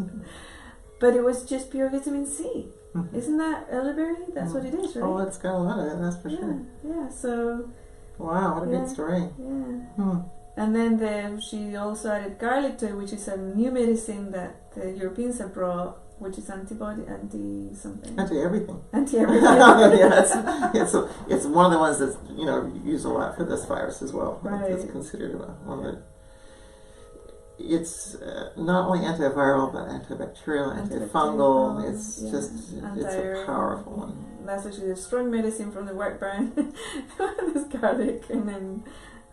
But it was just pure vitamin C. Isn't that elderberry? That's what it is, right? Oh, it's got a lot of it, that's for sure. Yeah, so... Wow, what a great story. Yeah. And then she also added garlic to it, which is a new medicine that the Europeans have brought, which is anti-something. Anti-everything. Anti-everything. Yeah, it's one of the ones that's used a lot for this virus as well. Right. It's considered one of the. It's not only antiviral but antibacterial, antifungal. It's a powerful one. That's actually a strong medicine from the white brown. This garlic, and then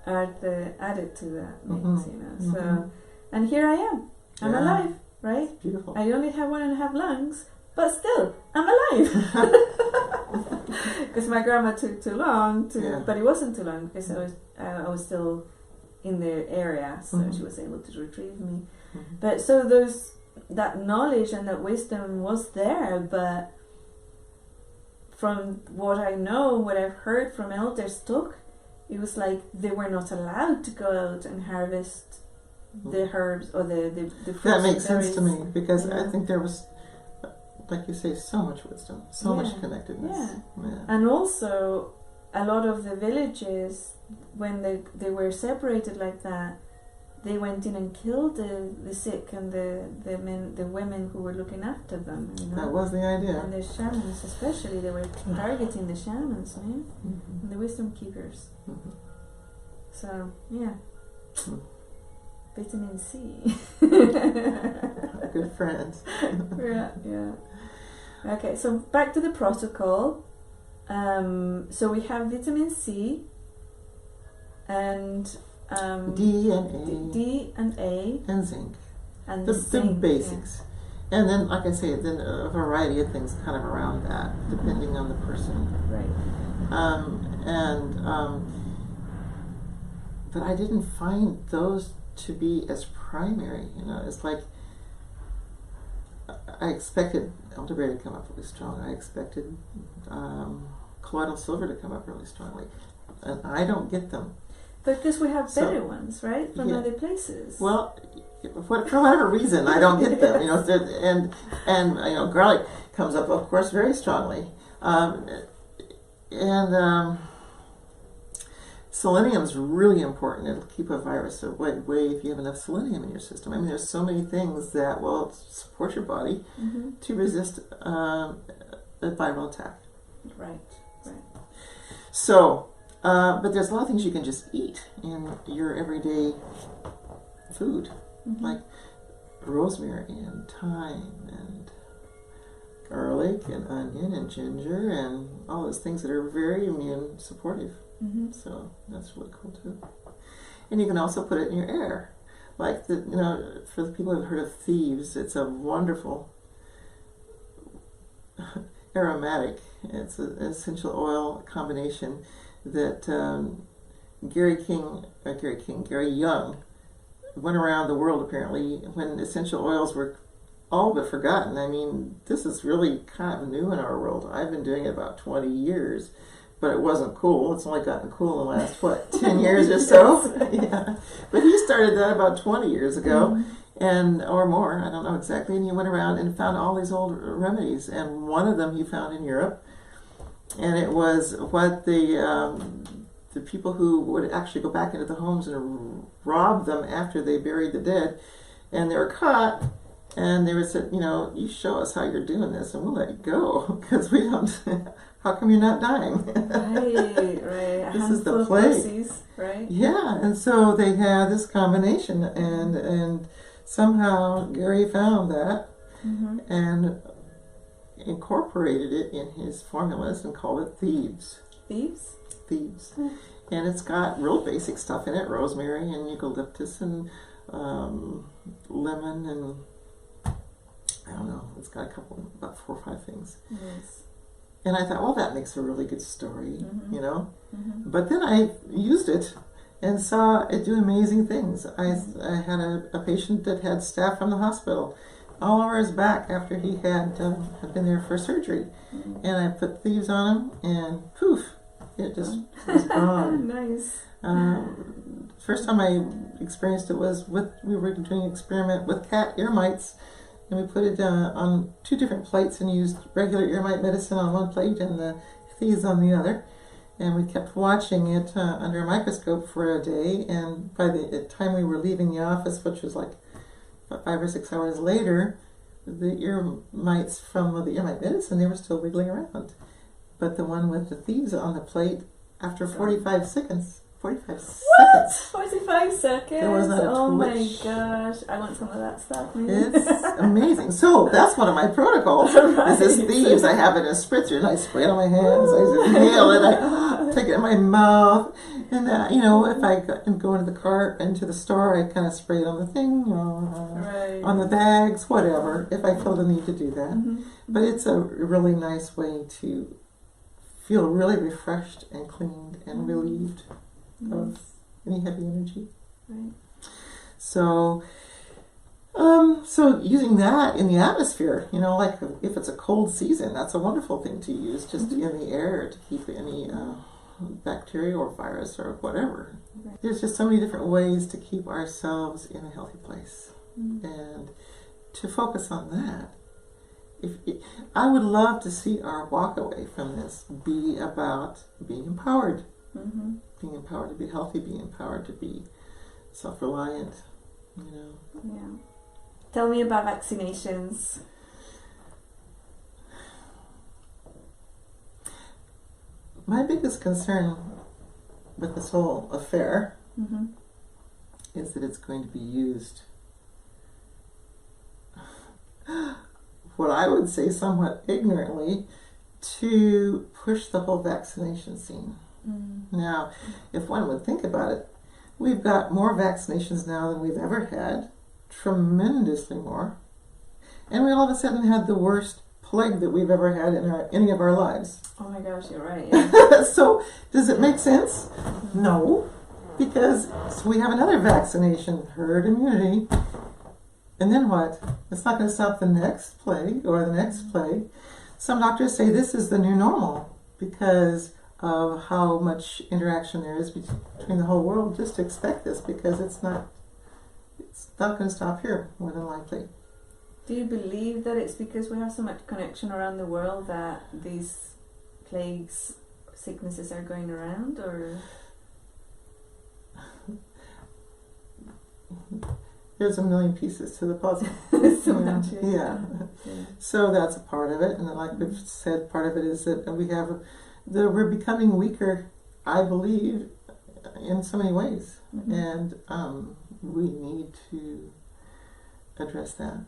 add it to that mix, So, and here I am. I'm alive. Right? It's beautiful. I only have 1.5 lungs, but still, I'm alive. Because my grandma took too long but it wasn't too long, because I was still in the area, so she was able to retrieve me. But so that knowledge and that wisdom was there, but from what I know, what I've heard from elders talk, it was like they were not allowed to go out and harvest the herbs or the fruits. That makes sense to me, because I think there was, like you say, so much wisdom, so much connectedness. Yeah. And also a lot of the villages, when they were separated like that, they went in and killed the sick and the women who were looking after them. That was the idea. And the shamans, especially, they were targeting the shamans, and the wisdom keepers. So vitamin C. Good friends. Yeah. Okay, so back to the protocol. So we have vitamin C and D and A and zinc. And the basics. Yeah. And then, like I say, then a variety of things kind of around that, depending on the person. Right. But I didn't find those to be as primary. It's like I expected elderberry to come up really strong. I expected colloidal silver to come up really strongly, and I don't get them. Because we have better ones, right, from other places. Well, for whatever reason, I don't get them. And garlic comes up, of course, so Selenium is really important. It'll keep a virus away if you have enough selenium in your system. I mean, there's so many things that will support your body to resist a viral attack. Right. So, but there's a lot of things you can just eat in your everyday food, like rosemary and thyme and garlic and onion and ginger and all those things that are very immune supportive. So that's really cool too. And you can also put it in your air. Like, for the people who have heard of thieves, it's a wonderful aromatic. It's an essential oil combination that Gary Young went around the world apparently when essential oils were all but forgotten. I mean, this is really kind of new in our world. I've been doing it about 20 years. But it wasn't cool. It's only gotten cool in the last, 10 years or so? Yeah. But he started that about 20 years ago, or more, I don't know exactly. And he went around and found all these old remedies. And one of them he found in Europe. And it was what the people who would actually go back into the homes and rob them after they buried the dead. And they were caught. And they were said, you show us how you're doing this and we'll let you go. Because we don't... How come you're not dying? Right. This is the plague. Right? Yeah, and so they had this combination, and somehow Gary found that and incorporated it in his formulas and called it Thieves. Thieves. And it's got real basic stuff in it, rosemary and eucalyptus and lemon and I don't know, it's got about 4 or 5 things. Yes. And I thought, well, that makes a really good story, But then I used it and saw it do amazing things. I had a patient that had staph from the hospital all over his back after he had been there for surgery. And I put Thieves on him, and poof, it just was gone. Nice. First time I experienced it was we were doing an experiment with cat ear mites. And we put it on 2 different plates and used regular ear mite medicine on one plate and the Thieves on the other. And we kept watching it under a microscope for a day. And by the time we were leaving the office, which was like 5 or 6 hours later, the ear mites from the ear mite medicine, they were still wiggling around. But the one with the Thieves on the plate, after 45 seconds... 45 seconds. 45 seconds? There was not a my twitch. gosh. I want some of that stuff. It's amazing. So that's one of my protocols. Is this Thieves. I have it in a spritzer and I spray it on my hands. I just inhale it. I take it in my mouth. And, if I go into the cart, into the store, I kind of spray it on the thing, on the bags, whatever, if I feel the need to do that. But it's a really nice way to feel really refreshed and cleaned and relieved of any heavy energy. Right. So using that in the atmosphere, like if it's a cold season, that's a wonderful thing to use just in the air to keep any bacteria or virus or whatever. Right. There's just so many different ways to keep ourselves in a healthy place. And to focus on that. I would love to see our walk away from this be about being empowered. Being empowered to be healthy, being empowered to be self-reliant, Yeah. Tell me about vaccinations. My biggest concern with this whole affair is that it's going to be used, what I would say somewhat ignorantly, to push the whole vaccination scene. Now, if one would think about it, we've got more vaccinations now than we've ever had, tremendously more, and we all of a sudden had the worst plague that we've ever had in any of our lives. Oh my gosh, you're right. Yeah. So, does it make sense? No, because we have another vaccination, herd immunity, and then what? It's not going to stop the next plague or the next plague. Some doctors say this is the new normal because of how much interaction there is between the whole world. Just expect this because it's not going to stop here, more than likely. Do you believe that it's because we have so much connection around the world that these plagues, sicknesses are going around, or? there's a million pieces to the puzzle. So you know? much, Yeah. So that's a part of it, and then, like we've said, part of it is that we're becoming weaker, I believe, in so many ways, and we need to address that.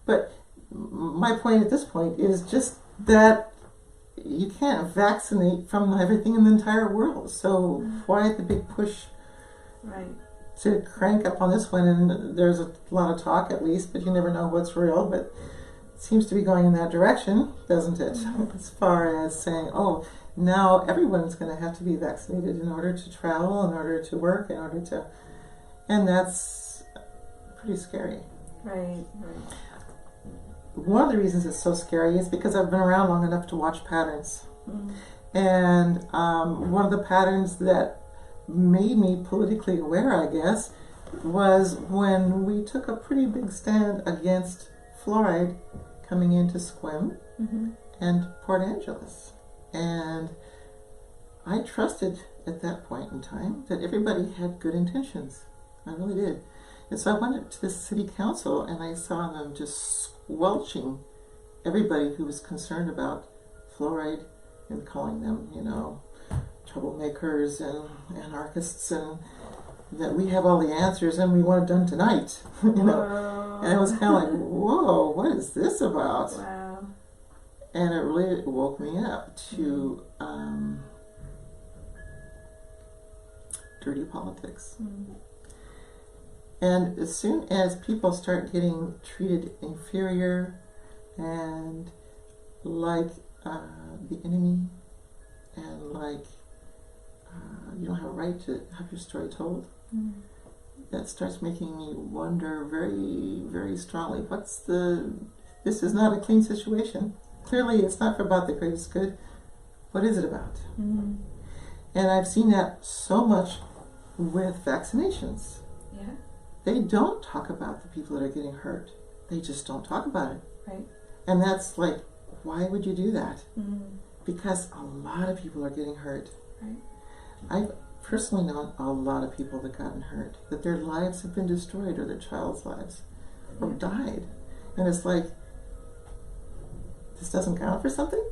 But my point at this point is just that you can't vaccinate from everything in the entire world. So why the big push to crank up on this one? And there's a lot of talk, at least, but you never know what's real. But it seems to be going in that direction, doesn't it? As far as saying, oh, now everyone's going to have to be vaccinated in order to travel, in order to work, in order to... And that's pretty scary. Right. One of the reasons it's so scary is because I've been around long enough to watch patterns. And one of the patterns that made me politically aware, I guess, was when we took a pretty big stand against fluoride coming into Sequim and Port Angeles. And I trusted at that point in time that everybody had good intentions. I really did. And so I went to the city council and I saw them just squelching everybody who was concerned about fluoride and calling them, troublemakers and anarchists, and that we have all the answers and we want it done tonight. And it was kind of like, whoa, what is this about? Wow. And it really woke me up to dirty politics. And as soon as people start getting treated inferior and like the enemy, and like you don't have a right to have your story told, that starts making me wonder very, very strongly, this is not a clean situation. Clearly it's not about the greatest good. What is it about? And I've seen that so much with vaccinations. Yeah. They don't talk about the people that are getting hurt. They just don't talk about it. Right. And that's like, why would you do that? Because a lot of people are getting hurt. Right. I've personally known a lot of people that gotten hurt, that their lives have been destroyed, or their child's lives, or died. And it's like, this doesn't count for something?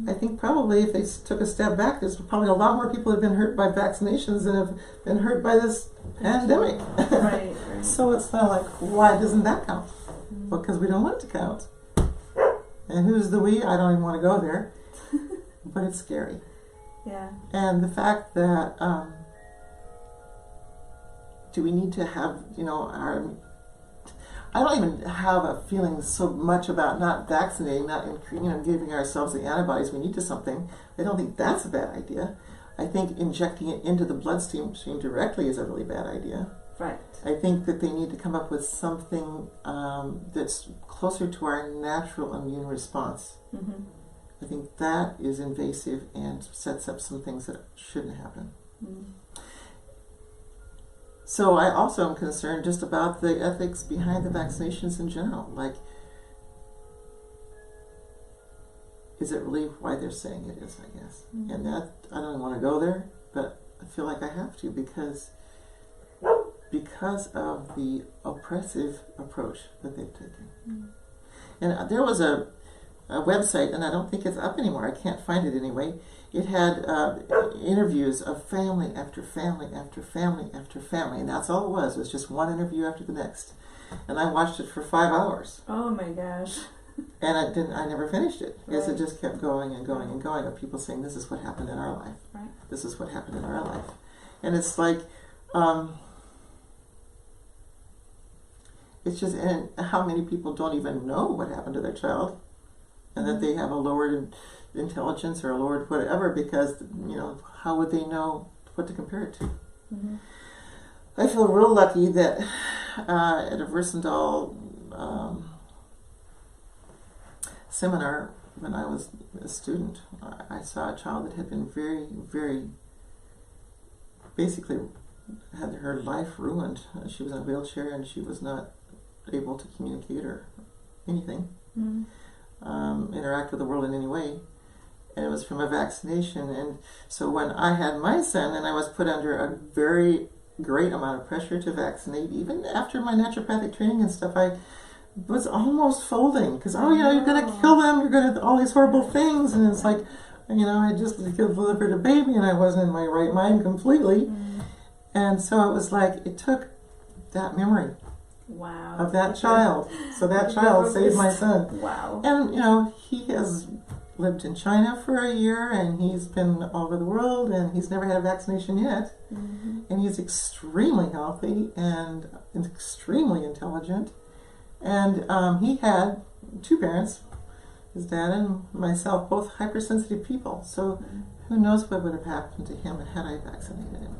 I think probably if they took a step back, there's probably a lot more people who have been hurt by vaccinations than have been hurt by this pandemic. Right. So it's kind of like, why doesn't that count? Well, because we don't want it to count. And who's the we? I don't even want to go there. But it's scary. Yeah. And the fact that, do we need to have, I don't even have a feeling so much about not vaccinating, not giving ourselves the antibodies we need to something. I don't think that's a bad idea. I think injecting it into the bloodstream directly is a really bad idea. Right. I think that they need to come up with something that's closer to our natural immune response. I think that is invasive and sets up some things that shouldn't happen. So I also am concerned just about the ethics behind the vaccinations in general. Like, is it really why they're saying it is, I guess? And that, I don't want to go there, but I feel like I have to because of the oppressive approach that they've taken. And there was a website, and I don't think it's up anymore. I can't find it anyway. It had interviews of family after family after family after family, and that's all it was. It was just one interview after the next. And I watched it for 5 hours. Oh my gosh. And I never finished it, because Right. it just kept going and going and going, of people saying, this is what happened in our life. Right. This is what happened in our life. And it's like, it's just, and how many people don't even know what happened to their child, and that they have a lowered intelligence or a lowered whatever, because, how would they know what to compare it to? I feel real lucky that at a Versendal seminar, when I was a student, I saw a child that had been very, very, basically had her life ruined. She was in a wheelchair and she was not able to communicate or anything, interact with the world in any way. And it was from a vaccination. And so when I had my son and I was put under a very great amount of pressure to vaccinate. Even after my naturopathic training and stuff, I was almost folding because, you're going to kill them, you're going to all these horrible things. And it's like, I just delivered a baby and I wasn't in my right mind completely. And so it was like, it took that memory of that child. So that child saved my son. Wow. And, he has lived in China for a year and he's been all over the world and he's never had a vaccination yet. And he's extremely healthy and extremely intelligent. And he had two parents, his dad and myself, both hypersensitive people. So who knows what would have happened to him had I vaccinated him.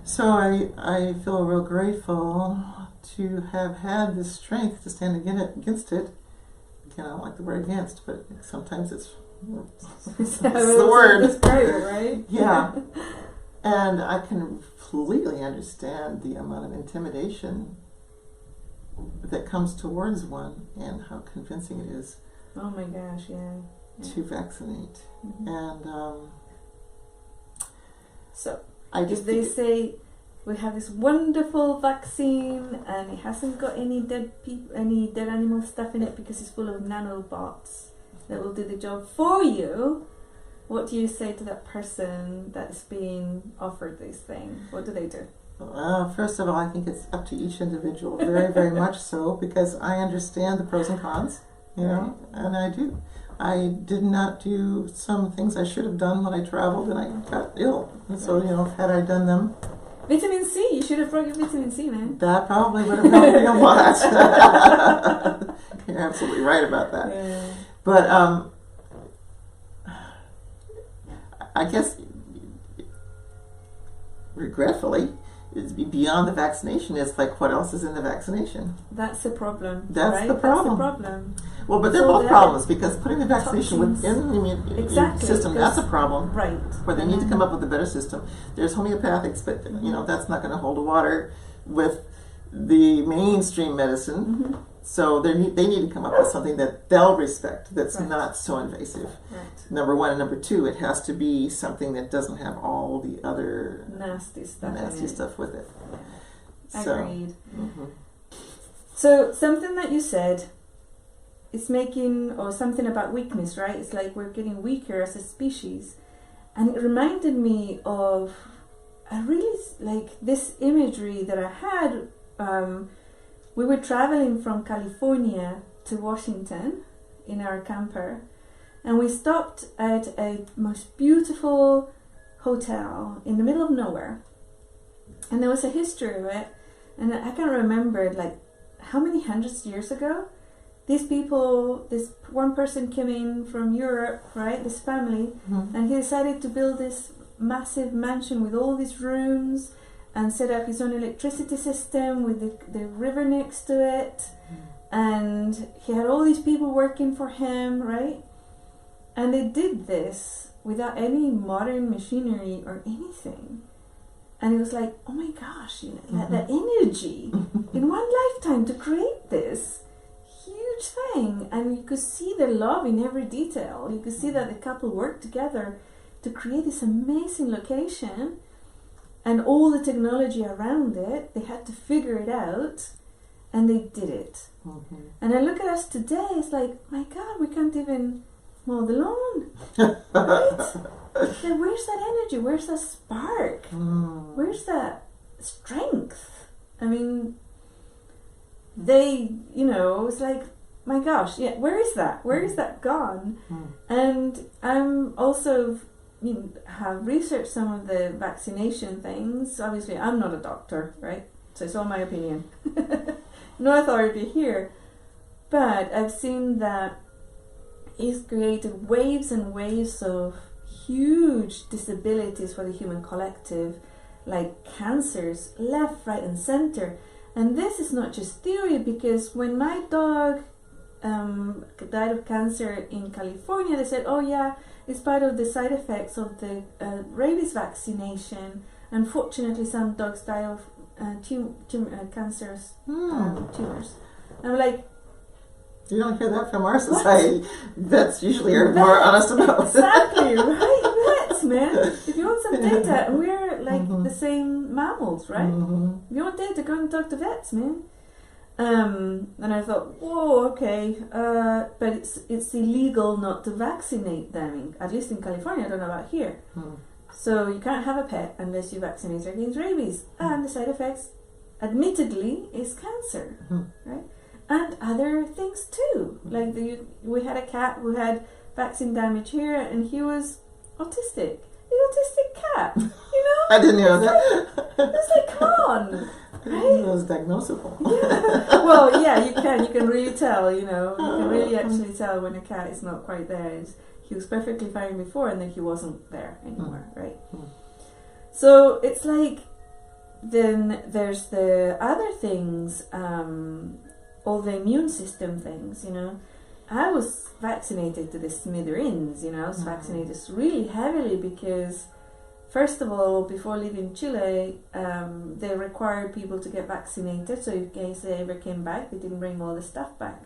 So I feel real grateful to have had this strength to stand against it. Again, I don't like the word against, but sometimes it's the word. It's private, right? Yeah. And I can completely understand the amount of intimidation that comes towards one and how convincing it is. Oh my gosh, yeah. To vaccinate. And so if they say we have this wonderful vaccine and it hasn't got any dead animal stuff in it because it's full of nanobots that will do the job for you, what do you say to that person that's being offered this thing? What do they do? First of all, I think it's up to each individual, very, very much so, because I understand the pros and cons, and I do. I did not do some things I should have done when I traveled and I got ill. And so, had I done them... Vitamin C, you should have brought your vitamin C, man. That probably would have helped me a lot. You're absolutely right about that. Yeah. But I guess, regretfully, it's beyond the vaccination. It's like, what else is in the vaccination? That's the problem. That's the problem. That's the problem. Well, but they're both problems, because putting the vaccination within the immune system, that's a problem. Right. Where they need to come up with a better system. There's homeopathics, but that's not going to hold water with the mainstream medicine. So they need to come up with something that they'll respect, that's not so invasive. Right. Number one. And number two, it has to be something that doesn't have all the other nasty stuff with it. Yeah. So, agreed. So something that you said, it's making, or something about weakness, right? It's like we're getting weaker as a species. And it reminded me of this imagery that I had. We were traveling from California to Washington in our camper, and we stopped at a most beautiful hotel in the middle of nowhere. And there was a history of it, and I can't remember how many hundreds of years ago. These people, this one person came in from Europe, right? This family, and he decided to build this massive mansion with all these rooms and set up his own electricity system with the river next to it. And he had all these people working for him, right? And they did this without any modern machinery or anything. And it was like, oh my gosh, the energy in one lifetime to create this huge thing. And you could see the love in every detail. You could see that the couple worked together to create this amazing location. And all the technology around it, they had to figure it out, and they did it. And I look at us today, it's like, my God, we can't even mow the lawn. Right? Then where's that energy? Where's that spark? Where's that strength? I mean, it's like, my gosh, where is that? Where is that gone? And I'm also... have researched some of the vaccination things. Obviously, I'm not a doctor, right? So it's all my opinion. No authority here. But I've seen that it's created waves and waves of huge disabilities for the human collective, like cancers, left, right, and center. And this is not just theory, because when my dog died of cancer in California, they said, oh yeah, it's part of the side effects of the rabies vaccination. Unfortunately, some dogs die of cancers, tumors. I'm like, you don't hear that from our society. Vets usually are more honest about it. Exactly, right? Vets, man. If you want some data, we're like the same mammals, right? Mm-hmm. You want them to go and talk to vets, man. And I thought, whoa, okay, but it's illegal not to vaccinate them, at least in California. I don't know about here. So you can't have a pet unless you vaccinate against rabies. And the side effects, admittedly, is cancer, right? And other things too. Like we had a cat who had vaccine damage here, and he was autistic. An autistic cat, you know? I didn't know that. It's like, come on, right? It was diagnosable. Yeah. Well, yeah, you can really tell, you know. You can really actually tell when a cat is not quite there. He was perfectly fine before, and then he wasn't there anymore, right? So it's like, then there's the other things, all the immune system things, you know. I was vaccinated to the smithereens, you know. I was vaccinated really heavily because, first of all, before leaving Chile, they required people to get vaccinated, so in case they ever came back, they didn't bring all the stuff back.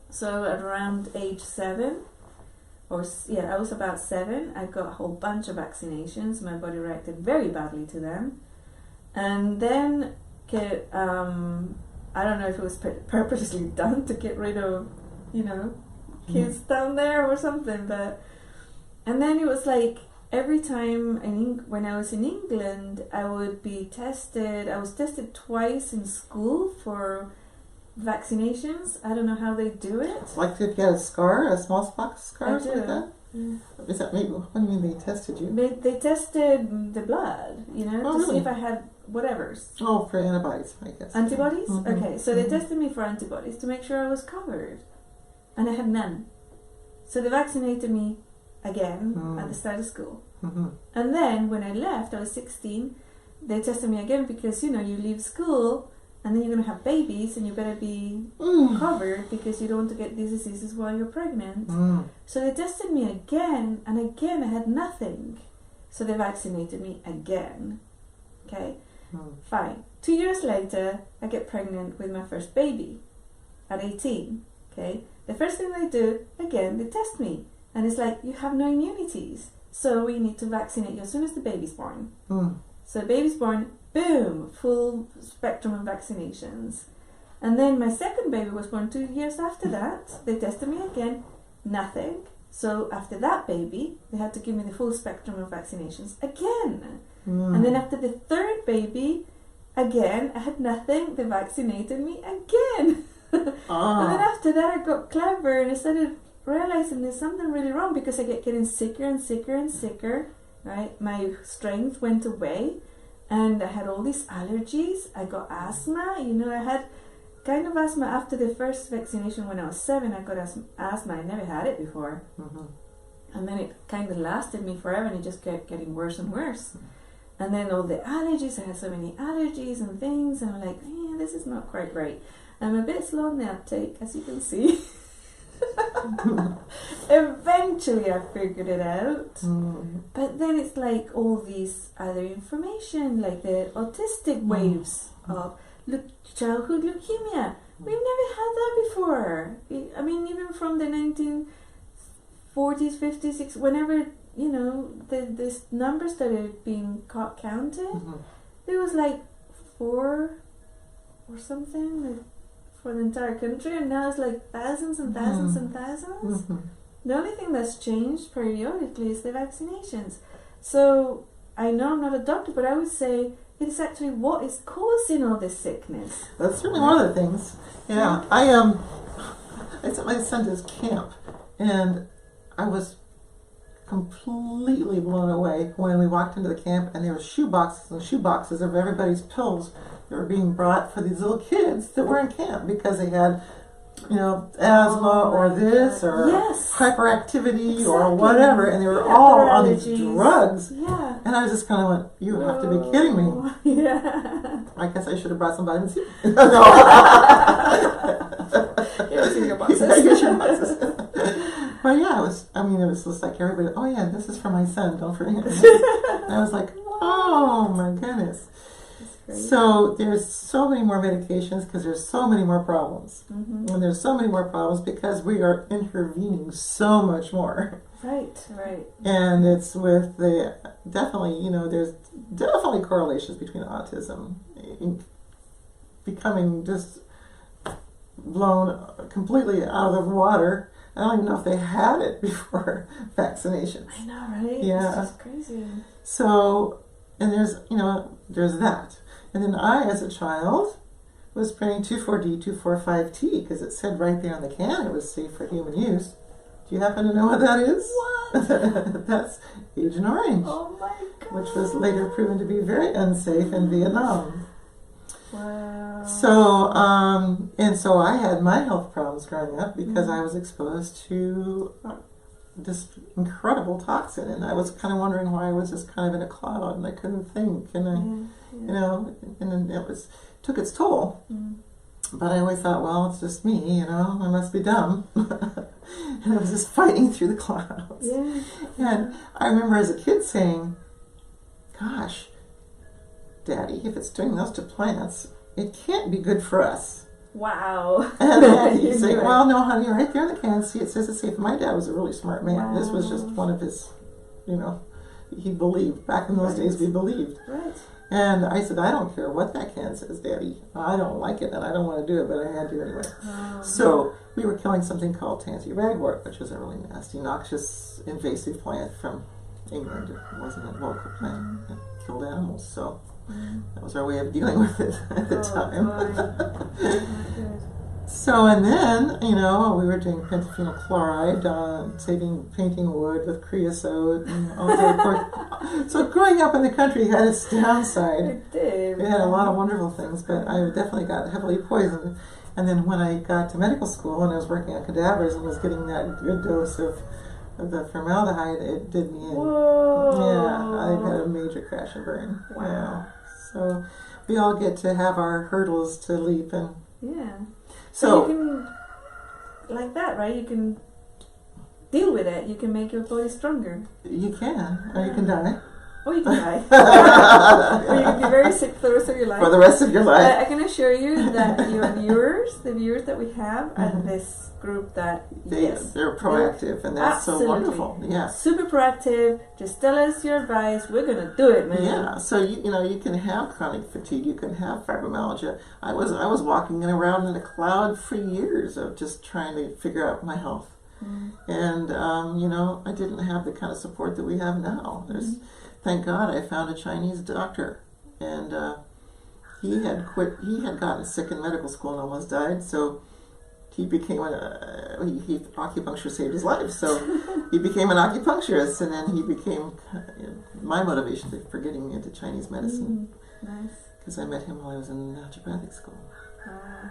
So at around age 7, I was about 7, I got a whole bunch of vaccinations. My body reacted very badly to them. And then, I don't know if it was purposely done to get rid of, you know, kids down there or something, and then it was like every time when I was in England, I would be tested. I was tested twice in school for vaccinations. I don't know how they do it. Like to get a scar, a smallpox scar, I do. like that? Is that maybe? What do you mean they tested you? They tested the blood, you know, to see if I had whatevers. Oh, for antibodies, I guess. Antibodies? Okay, so they tested me for antibodies to make sure I was covered. And I had none. So they vaccinated me again at the start of school. And then when I left, I was 16, they tested me again because, you know, you leave school and then you're going to have babies and you better be covered because you don't want to get these diseases while you're pregnant. So they tested me again, and again I had nothing. So they vaccinated me again. Okay? Fine. 2 years later, I get pregnant with my first baby at 18. Okay? The first thing they do, again, they test me. And it's like, you have no immunities. So we need to vaccinate you as soon as the baby's born. So the baby's born, boom, full spectrum of vaccinations. And then my second baby was born 2 years after that. They tested me again, nothing. So after that baby, they had to give me the full spectrum of vaccinations again. And then after the third baby, again, I had nothing. They vaccinated me again. And then after that, I got clever and I started realizing there's something really wrong because I get getting sicker and sicker and sicker, right? My strength went away and I had all these allergies. I got asthma. You know, I had kind of asthma after the first vaccination when I was 7. I got asthma. I never had it before. And then it kind of lasted me forever and it just kept getting worse and worse. And then all the allergies, I had so many allergies and things, and I'm like, yeah, this is not quite right. I'm a bit slow on the uptake, as you can see. Eventually I figured it out. But then it's like all these other information, like the autistic waves of childhood leukemia. We've never had that before. I mean, even from the 1940s, 50s, 60s, whenever, you know, this numbers started being counted, there was like 4 or something, like, for the entire country, and now it's like thousands and thousands and thousands. The only thing that's changed periodically is the vaccinations. So I know I'm not a doctor, but I would say it is actually what is causing all this sickness. That's certainly one of the things. Yeah, I sent my son to this camp, and I was completely blown away when we walked into the camp, and there were shoe boxes of everybody's pills that were being brought for these little kids that were in camp because they had, you know, asthma or this or hyperactivity or whatever, and they were all on these drugs. Yeah. And I just kind of went, you have to be kidding me. Yeah. I guess I should have brought somebody and see. No. Here's your boxes. Here's your boxes. But yeah, it was just like everybody, oh yeah, this is for my son, don't forget. And I was like, oh my goodness. So there's so many more medications because there's so many more problems. And there's so many more problems because we are intervening so much more. Right. And it's with the, definitely, there's definitely correlations between autism, becoming just blown completely out of the water. I don't even know if they had it before vaccinations. I know, right? Yeah. It's just crazy. So, and there's that. And then I, as a child, was spraying 2,4-D, 2,4,5-T, because it said right there on the can it was safe for human use. Do you happen to know what that is? What? That's Agent Orange. Oh my god. Which was later proven to be very unsafe in Vietnam. Wow. So, and so I had my health problems growing up because I was exposed to this incredible toxin, and I was kind of wondering why I was just kind of in a cloud and I couldn't think, and and then it took its toll. But I always thought, well, it's just me, I must be dumb. And I was just fighting through the clouds. Yeah. And I remember as a kid saying, gosh, Daddy, if it's doing this to plants, it can't be good for us. Wow. And he'd say, well, no, honey, right there in the can, see, it says it's safe. My dad was a really smart man. Wow. This was just one of his, he believed. Back in those days, we believed. Right. And I said, I don't care what that can says, Daddy. I don't like it, and I don't want to do it, but I had to anyway. Oh. So we were killing something called tansy ragwort, which was a really nasty, noxious, invasive plant from England. It wasn't a local plant. It killed animals, so that was our way of dealing with it at the time. So, and then, we were doing pentaphenol chloride, painting wood with creosote and all that. So growing up in the country had its downside. It did. It had a lot of wonderful things, but I definitely got heavily poisoned. And then when I got to medical school and I was working on cadavers and was getting that good dose of the formaldehyde, it did me in. Whoa. Yeah, I had a major crash and burn. Wow. Yeah. So we all get to have our hurdles to leap, and so you can, like that, right? You can deal with it. You can make your body stronger. You can, or you can die. Or you can die. Or you can be very sick for the rest of your life. For the rest of your life. I can assure you that your viewers, the viewers that we have, and this group that they're proactive, and that's so wonderful. Yeah, super proactive. Just tell us your advice. We're gonna do it, man. Yeah. So you can have chronic fatigue. You can have fibromyalgia. I was walking around in a cloud for years of just trying to figure out my health, and I didn't have the kind of support that we have now. Thank God I found a Chinese doctor, and he had quit. He had gotten sick in medical school and almost died. So he became acupuncture saved his life. So he became an acupuncturist, and then he became my motivation for getting into Chinese medicine. Nice. Because I met him while I was in naturopathic school. Wow.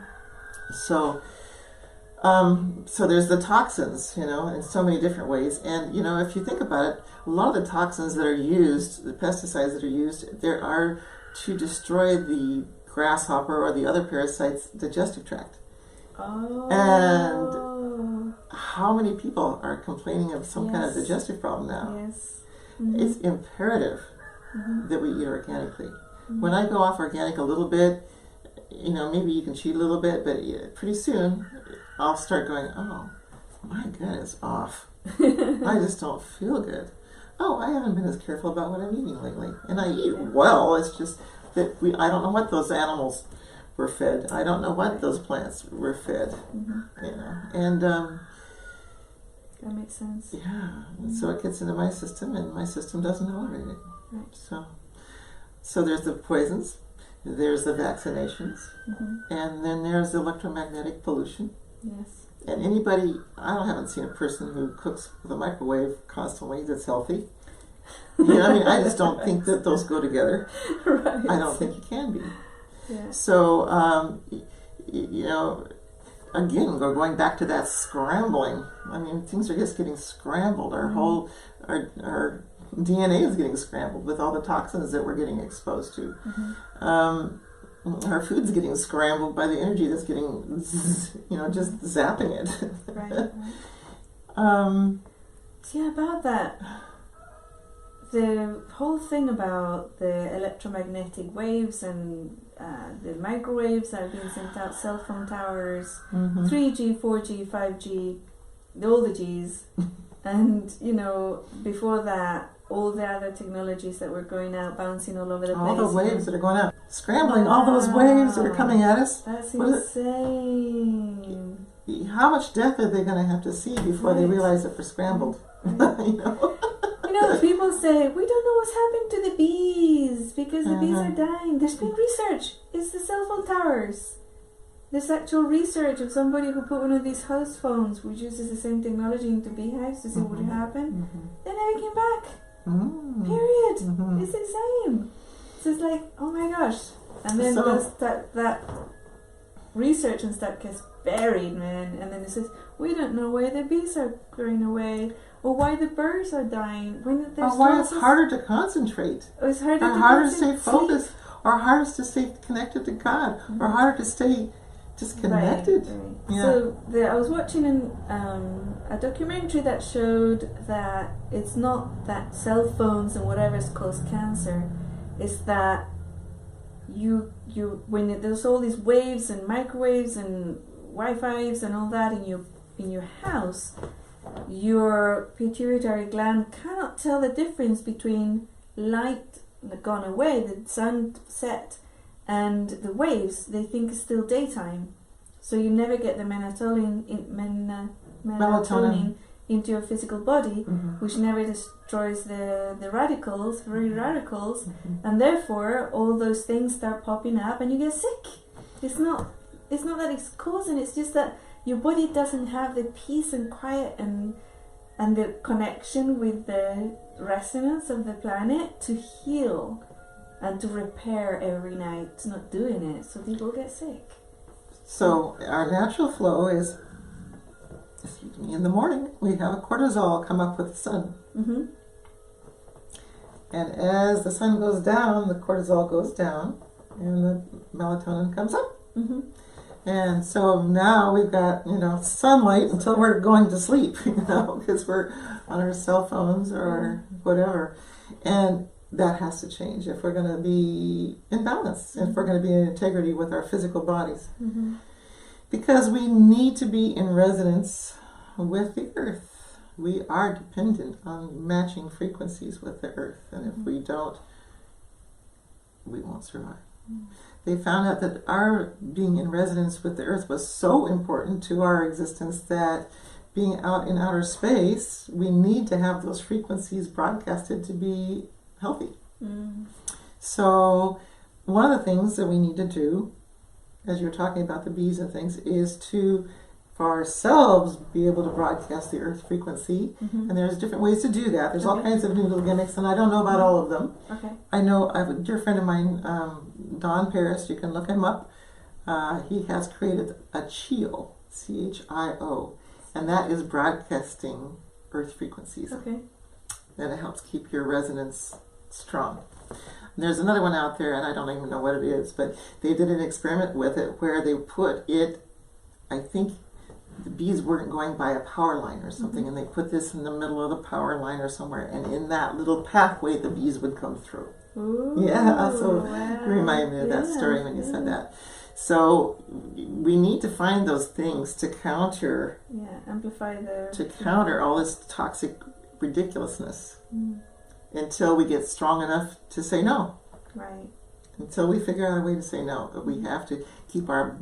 So there's the toxins, in so many different ways. And, if you think about it, a lot of the toxins that are used, the pesticides that are used, there are to destroy the grasshopper or the other parasite's digestive tract. Oh. And how many people are complaining of some kind of digestive problem now? Yes. It's imperative that we eat organically. When I go off organic a little bit, maybe you can cheat a little bit, but pretty soon I'll start going, oh, my gut is off. I just don't feel good. Oh, I haven't been as careful about what I'm eating lately. And I eat well, it's just that I don't know what those animals were fed. I don't know what those plants were fed. And that makes sense. Yeah, so it gets into my system, and my system doesn't tolerate it. Right. So there's the poisons, there's the vaccinations, and then there's the electromagnetic pollution. Yes. And I haven't seen a person who cooks with a microwave constantly that's healthy. I just don't think that those go together. Right. I don't think you can be. Yeah. So, again, we're going back to that scrambling. Things are just getting scrambled. Our whole, our DNA is getting scrambled with all the toxins that we're getting exposed to. Our food's getting scrambled by the energy that's getting, just zapping it. Right. About that. The whole thing about the electromagnetic waves and the microwaves that are being sent out, cell phone towers, 3G, 4G, 5G, all the Gs. And, before that, all the other technologies that were going out, bouncing all over the place. All the waves that are going out, scrambling, all those waves that are coming at us. That's insane. How much death are they going to have to see before they realize that we're scrambled? People say, we don't know what's happened to the bees because the bees are dying. There's been research. It's the cell phone towers. There's actual research of somebody who put one of these house phones, which uses the same technology, into beehives to see what would happen. They never came back. Period. It's insane. So it's like, oh my gosh. And then that research and stuff gets buried, man. And then it says, we don't know why the bees are going away or why the birds are dying. When there's why it's harder to concentrate. It's harder to stay focused, or harder to stay connected to God, or harder to stay disconnected. Right. Yeah. So I was watching a documentary that showed that it's not that cell phones and whatever's caused cancer. It's that when there's all these waves and microwaves and Wi-Fi's and all that in your house, your pituitary gland cannot tell the difference between light gone away, the sun set, and the waves. They think it's still daytime, so you never get the melatonin into your physical body, which never destroys the radicals, free radicals, and therefore all those things start popping up and you get sick. It's not that it's causing, it's just that your body doesn't have the peace and quiet and the connection with the resonance of the planet to heal and to repair every night. It's not doing it, so people get sick. So our natural flow is, in the morning we have a cortisol come up with the sun. And as the sun goes down, the cortisol goes down and the melatonin comes up. And so now we've got, sunlight until we're going to sleep, because we're on our cell phones or whatever. And that has to change if we're going to be in balance, if we're going to be in integrity with our physical bodies. Because we need to be in resonance with the earth. We are dependent on matching frequencies with the earth. And if we don't, we won't survive. They found out that our being in resonance with the earth was so important to our existence that being out in outer space, we need to have those frequencies broadcasted to be healthy. So one of the things that we need to do, as you're talking about the bees and things, is to, for ourselves, be able to broadcast the earth frequency. And there's different ways to do that. There's all kinds of new little gimmicks, and I don't know about all of them. I know I have a dear friend of mine, Don Paris, you can look him up. He has created a CHIO, CHIO, and that is broadcasting earth frequencies. And it helps keep your resonance strong. And there's another one out there, and I don't even know what it is, but they did an experiment with it where they put it, I think the bees weren't going by a power line or something, and they put this in the middle of the power line or somewhere, and in that little pathway the bees would come through. So you reminded me of that story when you said that. So we need to find those things to counter, counter all this toxic ridiculousness until we get strong enough to say no. Until we figure out a way to say no. But we have to keep our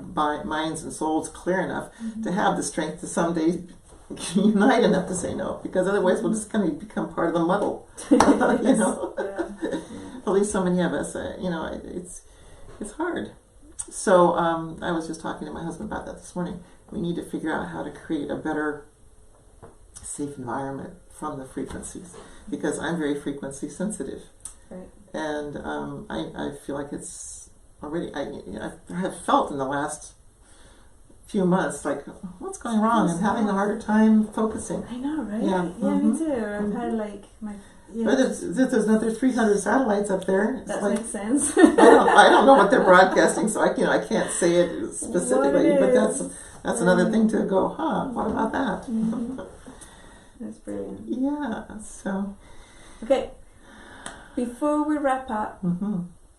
minds and souls clear enough to have the strength to someday unite enough to say no, because otherwise we're just going to become part of the muddle. At least so many of us, it's hard. So I was just talking to my husband about that this morning. We need to figure out how to create a better, safe environment from the frequencies, because I'm very frequency sensitive. And I feel like it's already, I have felt in the last few months, like, what's going wrong? I'm having a harder time focusing. I know, right? Me too. I've had like my... But there's another 300 satellites up there. That makes sense. I don't know what they're broadcasting, so I can't say it specifically. But that's another thing to go. What about that? That's brilliant. Yeah. So. Okay. Before we wrap up,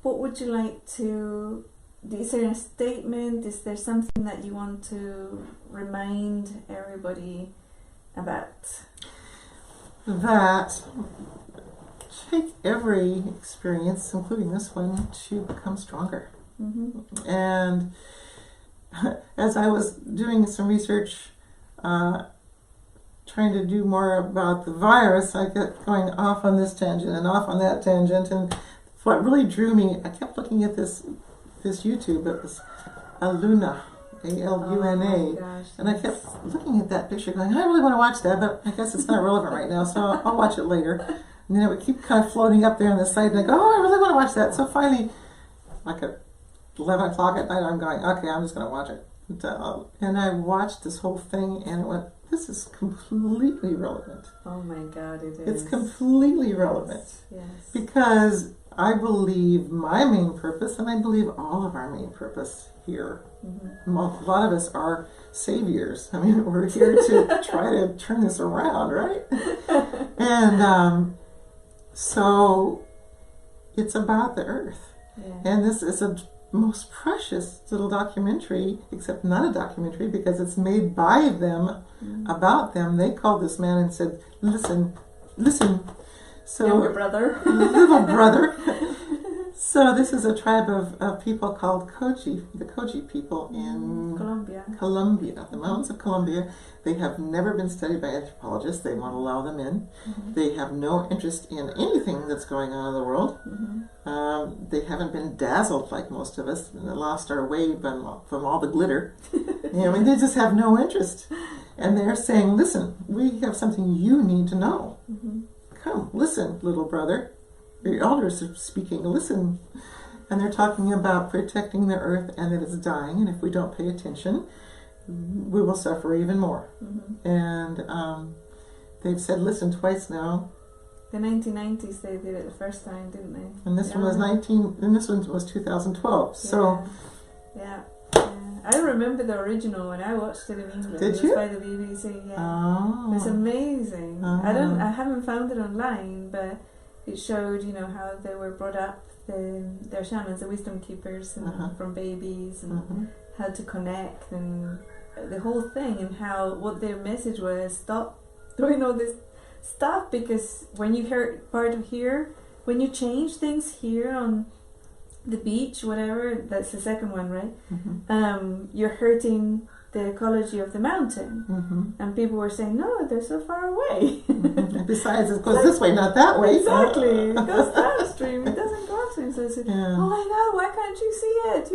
what would you like to? Is there a statement? Is there something that you want to remind everybody about? that take every experience, including this one, to become stronger. Mm-hmm. And as I was doing some research, trying to do more about the virus, I kept going off on this tangent and off on that tangent. And what really drew me, I kept looking at this YouTube. It was Aluna, A-L-U-N-A. Oh gosh, and I kept looking at that picture going, I really want to watch that, but I guess it's not relevant right now, so I'll watch it later. And then it would keep kind of floating up there on the side, and I go, oh, I really want to watch that. So finally, like at 11 o'clock at night, I'm going, okay, I'm just going to watch it. And I watched this whole thing, and it went, this is completely relevant. Oh my God, it is. It's completely relevant. Yes. Because I believe my main purpose, and I believe all of our main purpose here, Mm-hmm. a lot of us are saviors. I mean, we're here to try to turn this around, right? And so it's about the earth. Yeah. And this is a most precious little documentary, except not a documentary because it's made by them, about them. They called this man and said, listen. So, Younger brother. little brother. So this is a tribe of people called Koji, the Koji people in Colombia, the mountains of Colombia. They have never been studied by anthropologists. They won't allow them in. Mm-hmm. They have no interest in anything that's going on in the world. Mm-hmm. They haven't been dazzled like most of us and lost our way from all the glitter. I mean, they just have no interest. And they're saying, listen, we have something you need to know. Mm-hmm. Come, listen, little brother. The elders are speaking, listen. And they're talking about protecting the earth and that it's dying, and if we don't pay attention, we will suffer even more. Mm-hmm. And they've said listen twice now. The 1990s they did it the first time, didn't they? And this one was 2012. So yeah. I remember the original when I watched it in England. Did it you? was by the BBC, yeah. Oh. It was amazing. I haven't found it online, but it showed, how they were brought up, their shamans, the wisdom keepers, and from babies, and how to connect, and the whole thing, and what their message was: stop doing all this stuff, because when you hear part of here, when you change things here on the beach, whatever, that's the second one, right? Mm-hmm. You're hurting the ecology of the mountain. Mm-hmm. And people were saying, no, they're so far away. Mm-hmm. Besides, it goes this way, not that way. Exactly. It goes downstream, it doesn't go upstream. So I said, oh my God, why can't you see it?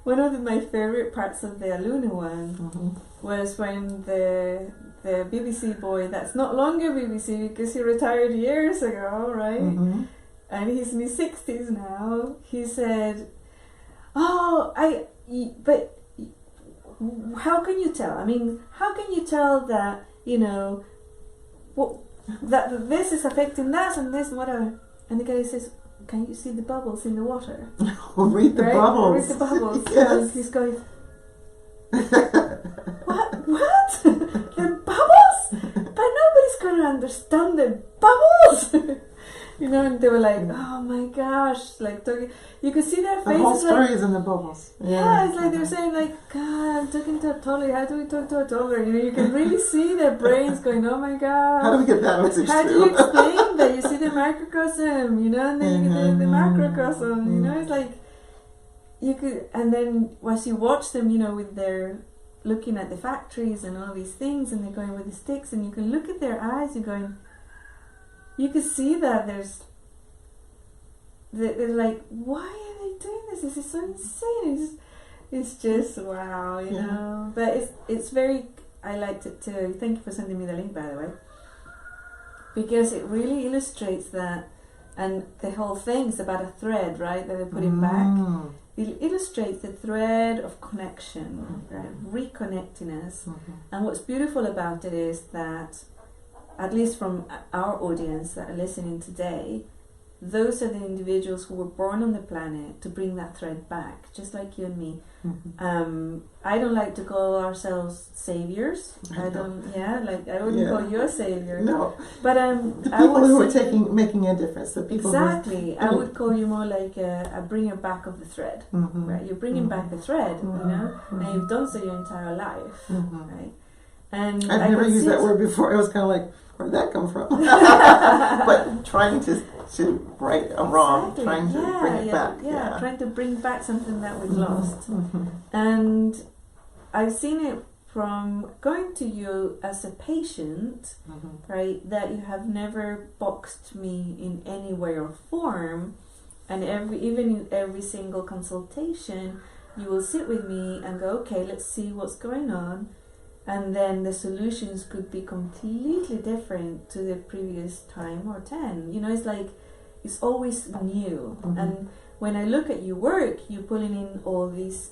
One of my favorite parts of the Aluna one was when the BBC boy, that's not longer BBC because he retired years ago, right? Mm-hmm. And he's in his 60s now. He said, but how can you tell? I mean, how can you tell that, that this is affecting that and this and whatever? And the guy says, can you see the bubbles in the water? Read the bubbles. Read the bubbles. Yes. And he's going, what? The bubbles? But nobody's going to understand the bubbles. And they were like, oh my gosh, like talking. You could see their faces. The whole story is in the bubbles. Yeah, it's like they're saying, like, God, I'm talking to a toddler. How do we talk to a toddler? You can really see their brains going, oh my God. How do we get that message How through? do you explain that? You see the microcosm, and then you get the macrocosm. It's like you could, and then once you watch them, with their looking at the factories and all these things, and they're going with the sticks, and you can look at their eyes. You're going. You can see that they're like, why are they doing this? This is so insane. It's just wow, know. But it's very. I liked it too. Thank you for sending me the link, by the way, because it really illustrates that, and the whole thing's about a thread, right? That they're putting back. It illustrates the thread of connection, right? Reconnecting us. And what's beautiful about it is that, at least from our audience that are listening today, those are the individuals who were born on the planet to bring that thread back, just like you and me. I don't like to call ourselves saviors. I wouldn't call you a savior. No. But the people who are making a difference. The people exactly. I would call you more like a bringer back of the thread. Right? You're bringing back the thread, and you've done so your entire life, right? And I've I never could used see that it. word before. I was kind of like, where'd that come from? But trying to right a wrong, Exactly. trying to bring it back. Yeah, trying to bring back something that we've Mm-hmm. lost. Mm-hmm. And I've seen it from going to you as a patient, Mm-hmm. right, that you have never boxed me in any way or form, and even in every single consultation you will sit with me and go, okay, let's see what's going on, and then the solutions could be completely different to the previous time or 10. It's like it's always new. Mm-hmm. And when I look at your work, you're pulling in all these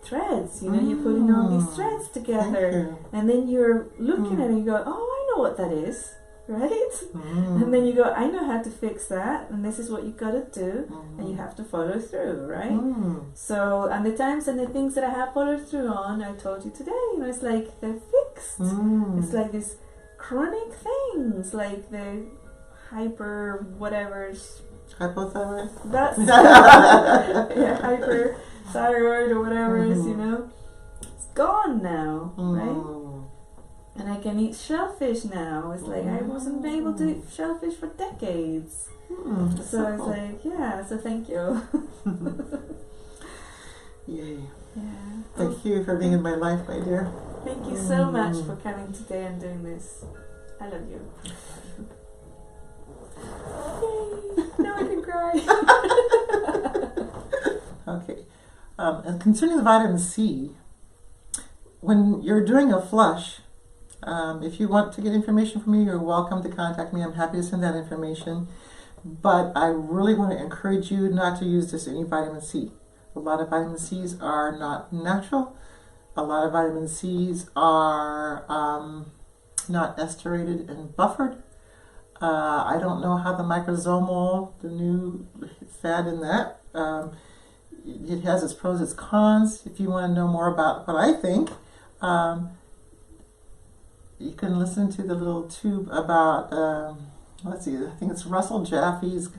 threads, you're putting all these threads together, and then you're looking at it and you go, oh, I know what that is, right? And then you go, I know how to fix that, and this is what you gotta do, and you have to follow through, right? So, and the times and the things that I have followed through on, I told you today, it's like they're fixed. It's like these chronic things, like the hyper whatever's Hypothyroid? that's yeah, hyper thyroid or whatever is, it's gone now, right? And I can eat shellfish now. It's like I wasn't able to eat shellfish for decades. So it's like, yeah, so thank you. Yay. Yeah. Thank you for being in my life, my dear. Thank you so much for coming today and doing this. I love you. Yay. Now I can cry. Okay. And concerning the vitamin C, when you're doing a flush, if you want to get information from me, you're welcome to contact me. I'm happy to send that information. But I really want to encourage you not to use just any vitamin C. A lot of vitamin C's are not natural. A lot of vitamin C's are not esterated and buffered. I don't know how the microsomal, the new fad in that, it has its pros, its cons. If you want to know more about what I think, you can listen to the little tube about, let's see, I think it's Russell Jaffe's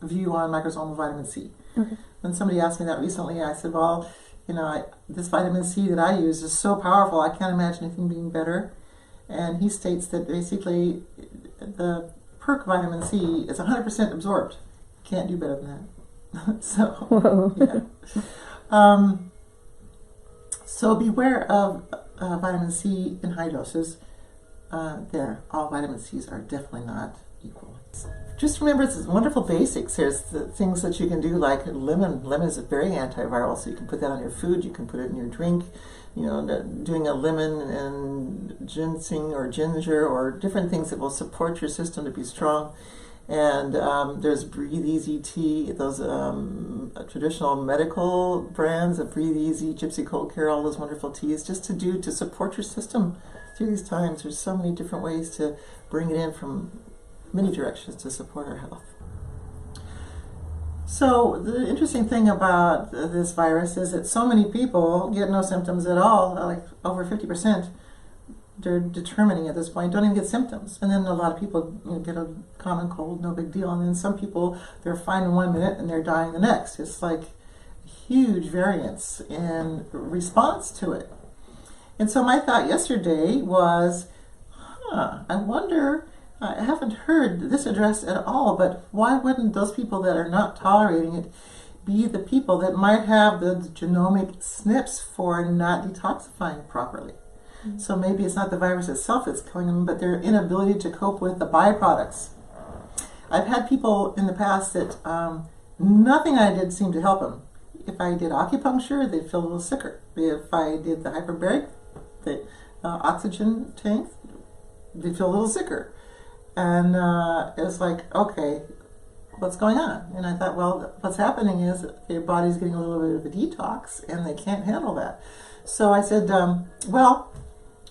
view on microsomal vitamin C. Okay. When somebody asked me that recently, I said, well, this vitamin C that I use is so powerful, I can't imagine anything being better. And he states that basically the perk vitamin C is 100% absorbed. Can't do better than that. So, yeah. So beware of vitamin C in high doses. All vitamin C's are definitely not equal. Just remember, it's wonderful basics. There's the things that you can do, like lemon. Lemon is very antiviral, so you can put that on your food. You can put it in your drink. Doing a lemon and ginseng or ginger or different things that will support your system to be strong. And there's Breathe Easy tea, those traditional medical brands of Breathe Easy, Gypsy Cold Care, all those wonderful teas, just to support your system through these times. There's so many different ways to bring it in from many directions to support our health. So the interesting thing about this virus is that so many people get no symptoms at all, like over 50%. They're determining at this point, don't even get symptoms. And then a lot of people get a common cold, no big deal. And then some people, they're fine in 1 minute and they're dying the next. It's like huge variance in response to it. And so my thought yesterday was, I wonder, I haven't heard this addressed at all, but why wouldn't those people that are not tolerating it be the people that might have the genomic SNPs for not detoxifying properly? So maybe it's not the virus itself that's killing them, but their inability to cope with the byproducts. I've had people in the past that nothing I did seemed to help them. If I did acupuncture, they'd feel a little sicker. If I did the hyperbaric, the oxygen tank, they'd feel a little sicker. And it's like, okay, what's going on? And I thought, well, what's happening is their body's getting a little bit of a detox and they can't handle that. So I said, well,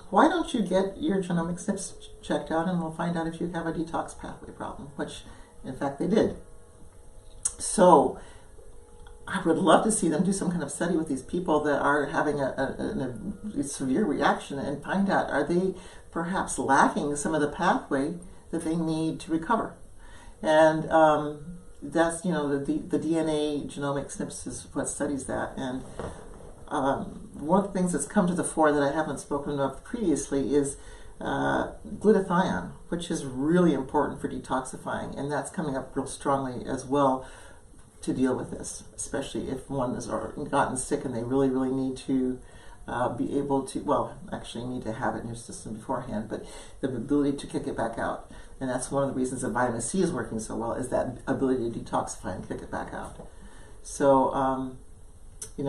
why don't you get your genomic SNPs checked out and we'll find out if you have a detox pathway problem, which in fact they did. So I would love to see them do some kind of study with these people that are having a severe reaction and find out, are they perhaps lacking some of the pathway that they need to recover? And that's, the DNA genomic SNPs is what studies that. And one of the things that's come to the fore that I haven't spoken of previously is glutathione, which is really important for detoxifying, and that's coming up real strongly as well to deal with this, especially if one has gotten sick and they really, really need to be able to, well, actually need to have it in your system beforehand, but the ability to kick it back out. And that's one of the reasons that vitamin C is working so well, is that ability to detoxify and kick it back out. So,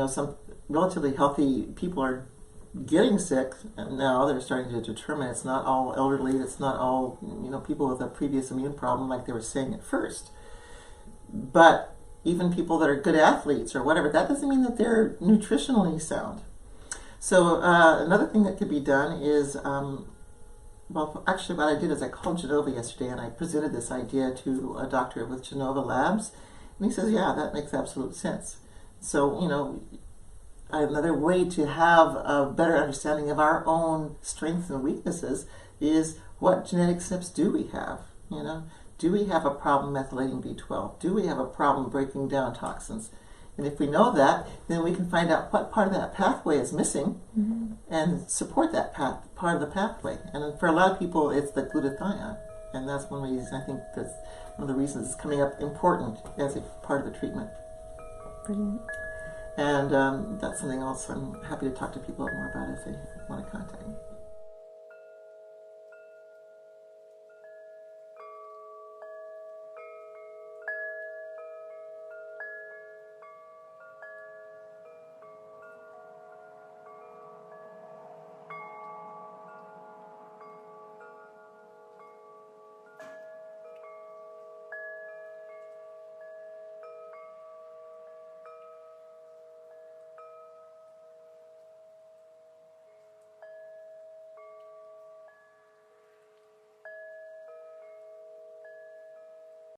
some relatively healthy people are getting sick, and now they're starting to determine it's not all elderly, it's not all, people with a previous immune problem like they were saying at first. But even people that are good athletes or whatever, that doesn't mean that they're nutritionally sound. So another thing that could be done is, actually what I did is I called Genova yesterday and I presented this idea to a doctor with Genova Labs, and he says, yeah, that makes absolute sense. So, another way to have a better understanding of our own strengths and weaknesses is what genetic SNPs do we have, Do we have a problem methylating B12? Do we have a problem breaking down toxins? And if we know that, then we can find out what part of that pathway is missing and support that part of the pathway. And for a lot of people, it's the glutathione. And that's one reason, I think that's one of the reasons it's coming up important as a part of the treatment. Brilliant. And that's something else I'm happy to talk to people more about if they want to contact me.